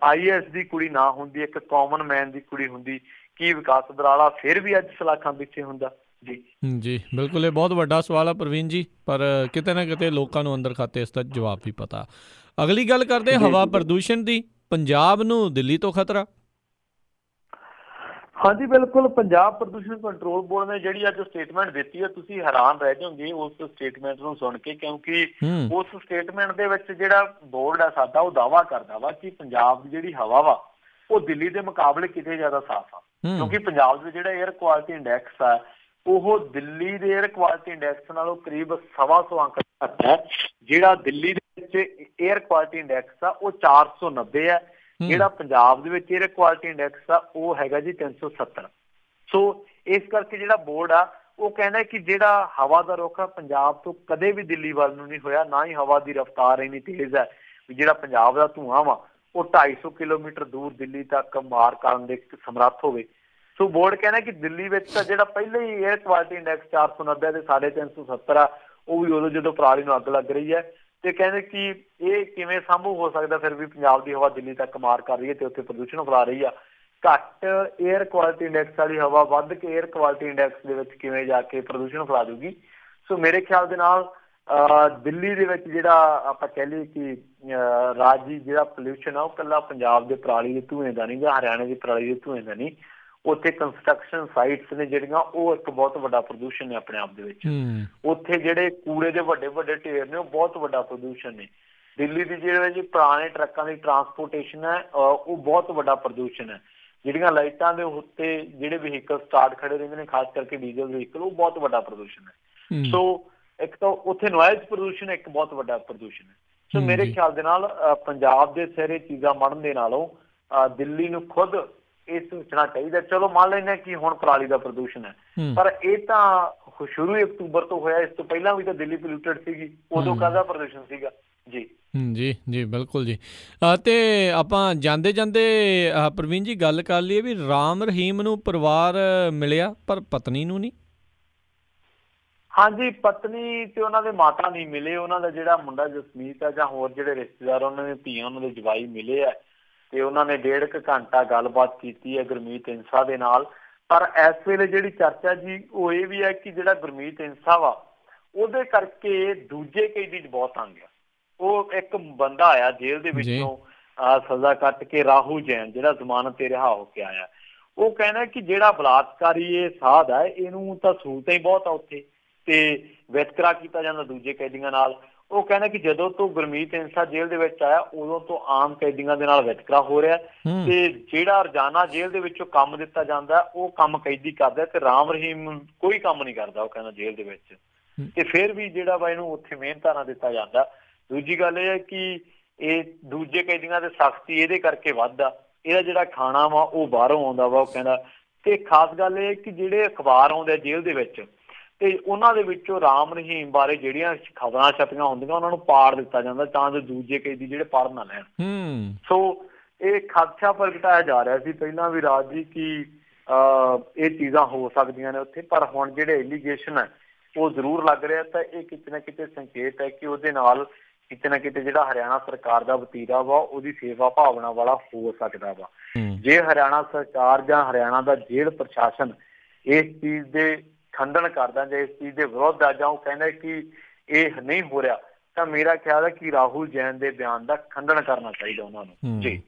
IAS ਦੀ ਕੁੜੀ ਨਾ ਹੁੰਦੀ, ਇੱਕ ਕਾਮਨ ਮੈਨ ਦੀ ਕੁੜੀ ਹੁੰਦੀ, ਕੀ ਵਿਕਾਸ ਬਰਾਲਾ ਫਿਰ ਵੀ ਅੱਜ ਸਲਾਖਾਂ ਪਿੱਛੇ ਹੁੰਦਾ? ਜੀ ਜੀ ਬਿਲਕੁਲ, ਇਹ ਬਹੁਤ ਵੱਡਾ ਸਵਾਲ ਆ ਪ੍ਰਵੀਨ ਜੀ, ਪਰ ਕਿਤੇ ਨਾ ਕਿਤੇ ਲੋਕਾਂ ਨੂੰ ਅੰਦਰ ਖਾਤੇ ਇਸ ਦਾ ਜਵਾਬ ਵੀ ਪਤਾ। ਅਗਲੀ ਗੱਲ ਕਰਦੇ ਹਵਾ ਪ੍ਰਦੂਸ਼ਣ ਦੀ, ਪੰਜਾਬ ਨੂੰ ਦਿੱਲੀ ਤੋਂ ਖਤਰਾ। ਹਾਂਜੀ ਬਿਲਕੁਲ, ਪੰਜਾਬ ਪ੍ਰਦੂਸ਼ਣ ਕੰਟਰੋਲ ਬੋਰਡ ਨੇ ਜਿਹੜੀ ਅੱਜ ਸਟੇਟਮੈਂਟ ਦਿੱਤੀ ਹੈ, ਤੁਸੀਂ ਹੈਰਾਨ ਰਹਿ ਜਾਓਗੇ ਉਸ ਸਟੇਟਮੈਂਟ ਨੂੰ ਸੁਣ ਕੇ, ਕਿਉਂਕਿ ਉਸ ਸਟੇਟਮੈਂਟ ਦੇ ਵਿੱਚ ਜਿਹੜਾ ਬੋਰਡ ਆ ਸਾਡਾ ਉਹ ਦਾਅਵਾ ਕਰਦਾ ਵਾ ਕਿ ਪੰਜਾਬ ਦੀ ਜਿਹੜੀ ਹਵਾ ਵਾ ਉਹ ਦਿੱਲੀ ਦੇ ਮੁਕਾਬਲੇ ਕਿਤੇ ਜ਼ਿਆਦਾ ਸਾਫ਼ ਆ। ਕਿਉਂਕਿ ਪੰਜਾਬ ਦਾ ਜਿਹੜਾ 에ਅਰ ਕੁਆਲਿਟੀ ਇੰਡੈਕਸ ਆ ਉਹ ਦਿੱਲੀ ਦੇ 에ਅਰ ਕੁਆਲਿਟੀ ਇੰਡੈਕਸ ਨਾਲੋਂ ਕਰੀਬ 125 ਅੰਕ ਘੱਟ ਹੈ। ਜਿਹੜਾ ਦਿੱਲੀ ਦੇ ਵਿੱਚ 에ਅਰ ਕੁਆਲਿਟੀ ਇੰਡੈਕਸ ਆ ਉਹ 490 ਹੈ, ਜਿਹੜਾ ਪੰਜਾਬ ਦੇ ਵਿੱਚ 에ਅਰ ਕੁਆਲਿਟੀ ਇੰਡੈਕਸ ਆ ਉਹ ਹੈਗਾ ਜੀ 370। ਸੋ ਇਸ ਕਰਕੇ ਜਿਹੜਾ ਬੋਰਡ ਆ ਉਹ ਕਹਿੰਦਾ ਕਿ ਜਿਹੜਾ ਹਵਾ ਦਾ ਰੁੱਖ ਆ ਪੰਜਾਬ ਤੋਂ ਕਦੇ ਵੀ ਦਿੱਲੀ ਵੱਲ ਨੂੰ ਨਹੀਂ ਹੋਇਆ, ਨਾ ਹੀ ਹਵਾ ਦੀ ਰਫ਼ਤਾਰ ਇੰਨੀ ਤੇਜ਼ ਹੈ ਵੀ ਜਿਹੜਾ ਪੰਜਾਬ ਦਾ ਧੂੰਆਂ ਵਾ ਉਹ 250 ਕਿਲੋਮੀਟਰ ਦੂਰ ਦਿੱਲੀ ਤੱਕ ਮਾਰ ਕਰਨ ਦੇ ਸਮਰੱਥ ਹੋਵੇ। ਸੋ ਬੋਰਡ ਕਹਿੰਦਾ ਕਿ ਦਿੱਲੀ ਵਿੱਚ ਤਾਂ ਜਿਹੜਾ ਪਹਿਲੇ ਹੀ 에ਅਰ ਕੁਆਲਿਟੀ ਇੰਡੈਕਸ 490 ਤੇ ਸਾਡੇ 370 ਆ, ਉਹ ਵੀ ਉਦੋਂ ਜਦੋਂ ਪਰਾਲੀ ਨੂੰ ਅੱਗ ਲੱਗ ਰਹੀ ਹੈ। ਤੇ ਕਹਿੰਦੇ ਕਿ ਇਹ ਕਿਵੇਂ ਸੰਭਵ ਹੋ ਸਕਦਾ ਫਿਰ ਵੀ ਪੰਜਾਬ ਦੀ ਹਵਾ ਦਿੱਲੀ ਤੱਕ ਮਾਰ ਕਰ ਰਹੀ ਹੈ ਤੇ ਉੱਥੇ ਪ੍ਰਦੂਸ਼ਣ ਫੈਲਾ ਰਹੀ ਆ। ਘੱਟ ਏਅਰ ਕੁਆਲਿਟੀ ਇੰਡੈਕਸ ਵਾਲੀ ਹਵਾ ਵੱਧ ਕੇ ਏਅਰ ਕੁਆਲਿਟੀ ਇੰਡੈਕਸ ਦੇ ਵਿੱਚ ਕਿਵੇਂ ਜਾ ਕੇ ਪ੍ਰਦੂਸ਼ਣ ਫੈਲਾ ਦੂਗੀ। ਸੋ ਮੇਰੇ ਖਿਆਲ ਦੇ ਨਾਲ ਦਿੱਲੀ ਦੇ ਵਿੱਚ ਜਿਹੜਾ ਆਪਾਂ ਕਹਿ ਲਈਏ ਕਿ ਰਾਜੀ ਜਿਹੜਾ ਪੋਲਿਊਸ਼ਨ ਆ ਉਹ ਇਕੱਲਾ ਪੰਜਾਬ ਦੇ ਪਰਾਲੀ ਦੇ ਧੂਏ ਦਾ ਨਹੀਂ ਜਾਂ ਹਰਿਆਣੇ ਦੀ ਪਰਾਲੀ ਦੇ ਧੂਏ ਦਾ ਨਹੀਂ। ਉੱਥੇ ਕੰਸਟਰਕਸ਼ਨ ਸਾਈਟਸ ਨੇ ਜਿਹੜੀਆਂ ਉਹ ਇੱਕ ਬਹੁਤ ਵੱਡਾ ਪ੍ਰਦੂਸ਼ਣ ਨੇ ਆਪਣੇ ਆਪ ਦੇ ਵਿੱਚ। ਉੱਥੇ ਜਿਹੜੇ ਕੂੜੇ ਦੇ ਵੱਡੇ ਵੱਡੇ ਢੇਰ ਨੇ ਉਹ ਬਹੁਤ ਵੱਡਾ ਪ੍ਰਦੂਸ਼ਣ ਨੇ। ਦਿੱਲੀ ਦੀ ਜਿਹੜੇ ਪੁਰਾਣੇ ਟਰੱਕਾਂ ਦੀ ਟਰਾਂਸਪੋਰਟੇਸ਼ਨ ਹੈ ਉਹ ਬਹੁਤ ਵੱਡਾ ਪ੍ਰਦੂਸ਼ਣ ਹੈ। ਜਿਹੜੀਆਂ ਲਾਈਟਾਂ ਦੇ ਉੱਤੇ ਜਿਹੜੇ ਵਹੀਕਲ ਸਟਾਰਟ ਖੜੇ ਰਹਿੰਦੇ ਨੇ ਖਾਸ ਕਰਕੇ ਡੀਜ਼ਲ ਵਹੀਕਲ ਉਹ ਬਹੁਤ ਵੱਡਾ ਪ੍ਰਦੂਸ਼ਣ ਹੈ। ਸੋ ਇੱਕ ਤਾਂ ਉੱਥੇ ਨੋਇਜ਼ ਪ੍ਰਦੂਸ਼ਣ ਇੱਕ ਬਹੁਤ ਵੱਡਾ ਪ੍ਰਦੂਸ਼ਣ ਹੈ। ਸੋ ਮੇਰੇ ਖਿਆਲ ਦੇ ਨਾਲ ਪੰਜਾਬ ਦੇ ਸਿਰ ਇਹ ਚੀਜ਼ਾਂ ਮੜਨ ਦੇ ਨਾਲੋਂ ਦਿੱਲੀ ਨੂੰ ਖੁਦ ਇਹ ਸੋਚਣਾ ਚਾਹੀਦਾ। ਚਲੋ ਮੰਨ ਲੈਂਦੇ ਕਿ ਹੁਣ ਪਰਾਲੀ ਦਾ ਪ੍ਰਦੂਸ਼ਣ ਹੈ ਪਰ ਇਹ ਤਾਂ ਸ਼ੁਰੂ ਹੀ ਅਕਤੂਬਰ ਤੋਂ ਹੋਇਆ। ਇਸ ਤੋਂ ਪਹਿਲਾਂ ਵੀ ਤਾਂ ਦਿੱਲੀ ਪੋਲਿਊਟਡ ਸੀਗੀ, ਉਦੋਂ ਕਾਹਦਾ ਪ੍ਰਦੂਸ਼ਣ ਸੀਗਾ ਜੀ। ਜੀ ਜੀ ਬਿਲਕੁਲ ਜੀ। ਤੇ ਆਪਾਂ ਜਾਂਦੇ ਜਾਂਦੇ ਪ੍ਰਵੀਨ ਜੀ ਗੱਲ ਕਰ ਲਈਏ ਵੀ ਰਾਮ ਰਹੀਮ ਨੂੰ ਪਰਿਵਾਰ ਮਿਲਿਆ ਪਰ ਪਤਨੀ ਨੂੰ ਨਹੀਂ। ਹਾਂਜੀ, ਪਤਨੀ ਤੇ ਉਹਨਾਂ ਦੇ ਮਾਤਾ ਨਹੀਂ ਮਿਲੇ। ਉਹਨਾਂ ਦਾ ਜਿਹੜਾ ਮੁੰਡਾ ਜਸਮੀਤ ਹੈ ਜਾਂ ਹੋਰ ਜਿਹੜੇ ਰਿਸ਼ਤੇਦਾਰ ਉਹਨਾਂ ਦੇ ਧੀਆਂ ਉਹਨਾਂ ਦੇ ਜਵਾਈ ਮਿਲੇ ਆ ਤੇ ਉਹਨਾਂ ਨੇ 1.5 ਘੰਟਾ ਗੱਲਬਾਤ ਕੀਤੀ ਹੈ ਗੁਰਮੀਤ ਇੰਸਾ ਦੇ ਨਾਲ। ਪਰ ਇਸ ਵੇਲੇ ਜਿਹੜੀ ਚਰਚਾ ਜੀ ਉਹ ਇਹ ਵੀ ਹੈ ਕਿ ਜਿਹੜਾ ਗੁਰਮੀਤ ਇੰਸਾ ਵਾ ਉਹਦੇ ਕਰਕੇ ਦੂਜੇ ਕੈਦੀ ਬਹੁਤ ਤੰਗ ਆ। ਉਹ ਇੱਕ ਬੰਦਾ ਆਇਆ ਜੇਲ੍ਹ ਦੇ ਵਿੱਚੋਂ ਸਜ਼ਾ ਕੱਟ ਕੇ, ਰਾਹੁਲ ਜੈਨ, ਜਿਹੜਾ ਜ਼ਮਾਨਤ ਤੇ ਰਿਹਾ ਹੋ ਕੇ ਆਇਆ। ਉਹ ਕਹਿੰਦਾ ਕਿ ਜਿਹੜਾ ਬਲਾਤਕਾਰੀ ਇਹ ਸਾਧ ਹੈ ਇਹਨੂੰ ਤਾਂ ਸਹੂਲਤਾਂ ਹੀ ਬਹੁਤ ਆ ਉੱਥੇ ਤੇ ਵਿਤਕਰਾ ਕੀਤਾ ਜਾਂਦਾ ਦੂਜੇ ਕੈਦੀਆਂ ਨਾਲ। ਉਹ ਕਹਿੰਦਾ ਕਿ ਜਦੋਂ ਤੋਂ ਗੁਰਮੀਤ ਇੰਸਾ ਜੇਲ੍ਹ ਦੇ ਵਿੱਚ ਆਇਆ ਉਦੋਂ ਤੋਂ ਆਮ ਕੈਦੀਆਂ ਦੇ ਨਾਲ ਵਿਤਕਰਾ ਹੋ ਰਿਹਾ ਤੇ ਜਿਹੜਾ ਰੋਜ਼ਾਨਾ ਜੇਲ੍ਹ ਦੇ ਵਿੱਚੋਂ ਕੰਮ ਦਿੱਤਾ ਜਾਂਦਾ ਉਹ ਕੰਮ ਕੈਦੀ ਕਰਦਾ ਤੇ ਰਾਮ ਰਹੀਮ ਕੋਈ ਕੰਮ ਨਹੀਂ ਕਰਦਾ। ਉਹ ਕਹਿੰਦਾ ਜੇਲ੍ਹ ਦੇ ਵਿੱਚ ਤੇ ਫਿਰ ਵੀ ਜਿਹੜਾ ਵਾ ਇਹਨੂੰ ਉੱਥੇ ਮਿਹਨਤਾਨਾ ਦਿੱਤਾ ਜਾਂਦਾ। ਦੂਜੀ ਗੱਲ ਇਹ ਹੈ ਕਿ ਇਹ ਦੂਜੇ ਕੈਦੀਆਂ ਦੇ ਸਖਤੀ ਇਹਦੇ ਕਰਕੇ ਵੱਧਦਾ। ਇਹਦਾ ਜਿਹੜਾ ਖਾਣਾ ਵਾ ਉਹ ਬਾਹਰੋਂ ਆਉਂਦਾ ਵਾ ਉਹ ਕਹਿੰਦਾ। ਤੇ ਖਾਸ ਗੱਲ ਇਹ ਕਿ ਜਿਹੜੇ ਅਖਬਾਰ ਆਉਂਦੇ ਜੇਲ੍ਹ ਦੇ ਵਿੱਚ ਤੇ ਉਹਨਾਂ ਦੇ ਵਿੱਚੋਂ ਰਾਮ ਰਹੀਮ ਬਾਰੇ ਜਿਹੜੀਆਂ ਖਬਰਾਂ ਛਪੀਆਂ ਹੁੰਦੀਆਂ ਉਹਨਾਂ ਨੂੰ ਪਾੜ ਦਿੱਤਾ ਜਾਂਦਾ ਤਾਂ ਜੋ ਦੂਜੇ ਕੈਦੀ ਜਿਹੜੇ ਪੜ੍ਹ ਨਾ ਲੈਣ। ਸੋ ਇਹ ਖਦਸ਼ਾ ਪ੍ਰਗਟਾਇਆ ਜਾ ਰਿਹਾ ਸੀ ਪਹਿਲਾਂ ਵੀ ਰਾਜ ਜੀ ਕਿ ਇਹ ਚੀਜ਼ਾਂ ਹੋ ਸਕਦੀਆਂ ਨੇ ਉੱਥੇ। ਪਰ ਹੁਣ ਜਿਹੜੇ ਐਲੀਗੇਸ਼ਨ ਹੈ ਉਹ ਜ਼ਰੂਰ ਲੱਗ ਰਿਹਾ ਤਾਂ ਇਹ ਕਿਤੇ ਨਾ ਕਿਤੇ ਸੰਕੇਤ ਹੈ ਕਿ ਉਹਦੇ ਨਾਲ ਕਿਤੇ ਨਾ ਕਿਤੇ ਜਿਹੜਾ ਹਰਿਆਣਾ ਸਰਕਾਰ ਦਾ ਵਤੀਰਾ ਵਾ ਉਹਦੀ ਸੇਵਾ ਭਾਵਨਾ ਵਾਲਾ ਹੋ ਸਕਦਾ ਵਾ। ਜੇ ਹਰਿਆਣਾ ਸਰਕਾਰ ਜਾਂ ਹਰਿਆਣਾ ਦਾ ਜੇਲ੍ਹ ਪ੍ਰਸ਼ਾਸਨ ਇਸ ਚੀਜ਼ ਦੇ ਖੰਡਨ ਕਰਦਾ ਜਾਂ ਇਸ ਚੀਜ਼ ਦੇ ਵਿਰੁੱਧ ਆ ਜਾਂ ਉਹ ਕਹਿੰਦਾ ਕਿ ਇਹ ਨਹੀਂ ਹੋ ਰਿਹਾ ਤਾਂ ਮੇਰਾ ਖਿਆਲ ਹੈ ਕਿ ਰਾਹੁਲ ਜੈਨ ਦੇ ਬਿਆਨ ਦਾ ਖੰਡਨ ਕਰਨਾ ਚਾਹੀਦਾ ਉਹਨਾਂ ਨੂੰ। ਜੀ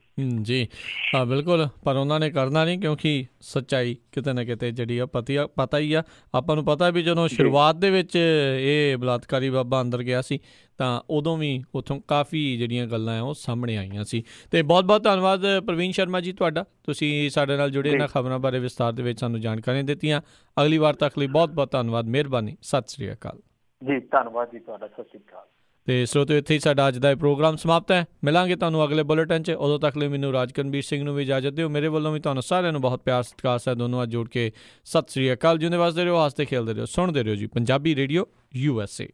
ਜੀ ਹਾਂ ਬਿਲਕੁਲ, ਪਰ ਉਹਨਾਂ ਨੇ ਕਰਨਾ ਨਹੀਂ ਕਿਉਂਕਿ ਸੱਚਾਈ ਕਿਤੇ ਨਾ ਕਿਤੇ ਜਿਹੜੀ ਆ ਪਤਾ ਹੀ ਆ। ਆਪਾਂ ਨੂੰ ਪਤਾ ਵੀ ਜਦੋਂ ਸ਼ੁਰੂਆਤ ਦੇ ਵਿੱਚ ਇਹ ਬਲਾਤਕਾਰੀ ਬਾਬਾ ਅੰਦਰ ਗਿਆ ਸੀ ਤਾਂ ਉਦੋਂ ਵੀ ਉੱਥੋਂ ਕਾਫੀ ਜਿਹੜੀਆਂ ਗੱਲਾਂ ਆ ਉਹ ਸਾਹਮਣੇ ਆਈਆਂ ਸੀ। ਅਤੇ ਬਹੁਤ ਬਹੁਤ ਧੰਨਵਾਦ ਪ੍ਰਵੀਨ ਸ਼ਰਮਾ ਜੀ ਤੁਹਾਡਾ, ਤੁਸੀਂ ਸਾਡੇ ਨਾਲ ਜੁੜੇ ਇਹਨਾਂ ਖਬਰਾਂ ਬਾਰੇ ਵਿਸਤਾਰ ਦੇ ਵਿੱਚ ਸਾਨੂੰ ਜਾਣਕਾਰੀਆਂ ਦਿੱਤੀਆਂ। ਅਗਲੀ ਵਾਰ ਤੱਕ ਲਈ ਬਹੁਤ ਬਹੁਤ ਧੰਨਵਾਦ, ਮਿਹਰਬਾਨੀ, ਸਤਿ ਸ਼੍ਰੀ ਅਕਾਲ ਜੀ। ਧੰਨਵਾਦ ਜੀ ਤੁਹਾਡਾ, ਸਤਿ ਸ਼੍ਰੀ ਅਕਾਲ। ਅਤੇ ਸਰੋਤਿਓ ਇੱਥੇ ਹੀ ਸਾਡਾ ਅੱਜ ਦਾ ਇਹ ਪ੍ਰੋਗਰਾਮ ਸਮਾਪਤ ਹੈ। ਮਿਲਾਂਗੇ ਤੁਹਾਨੂੰ ਅਗਲੇ ਬੁਲੇਟਿਨ 'ਚ। ਉਦੋਂ ਤੱਕ ਲਈ ਮੈਨੂੰ ਰਾਜਕਨਵੀਰ ਸਿੰਘ ਨੂੰ ਵੀ ਇਜਾਜ਼ਤ ਦਿਓ। ਮੇਰੇ ਵੱਲੋਂ ਵੀ ਤੁਹਾਨੂੰ ਸਾਰਿਆਂ ਨੂੰ ਬਹੁਤ ਪਿਆਰ ਸਤਿਕਾਰ ਸਹਿਤ ਦੋਨੋਂ ਅੱਜ ਜੋੜ ਕੇ ਸਤਿ ਸ਼੍ਰੀ ਅਕਾਲ। ਜਿਉਂਦੇ ਵਸਦੇ ਰਹੋ, ਹੱਸਦੇ ਖੇਲਦੇ ਰਹੋ, ਸੁਣਦੇ ਰਹੋ ਜੀ ਪੰਜਾਬੀ ਰੇਡੀਓ USA।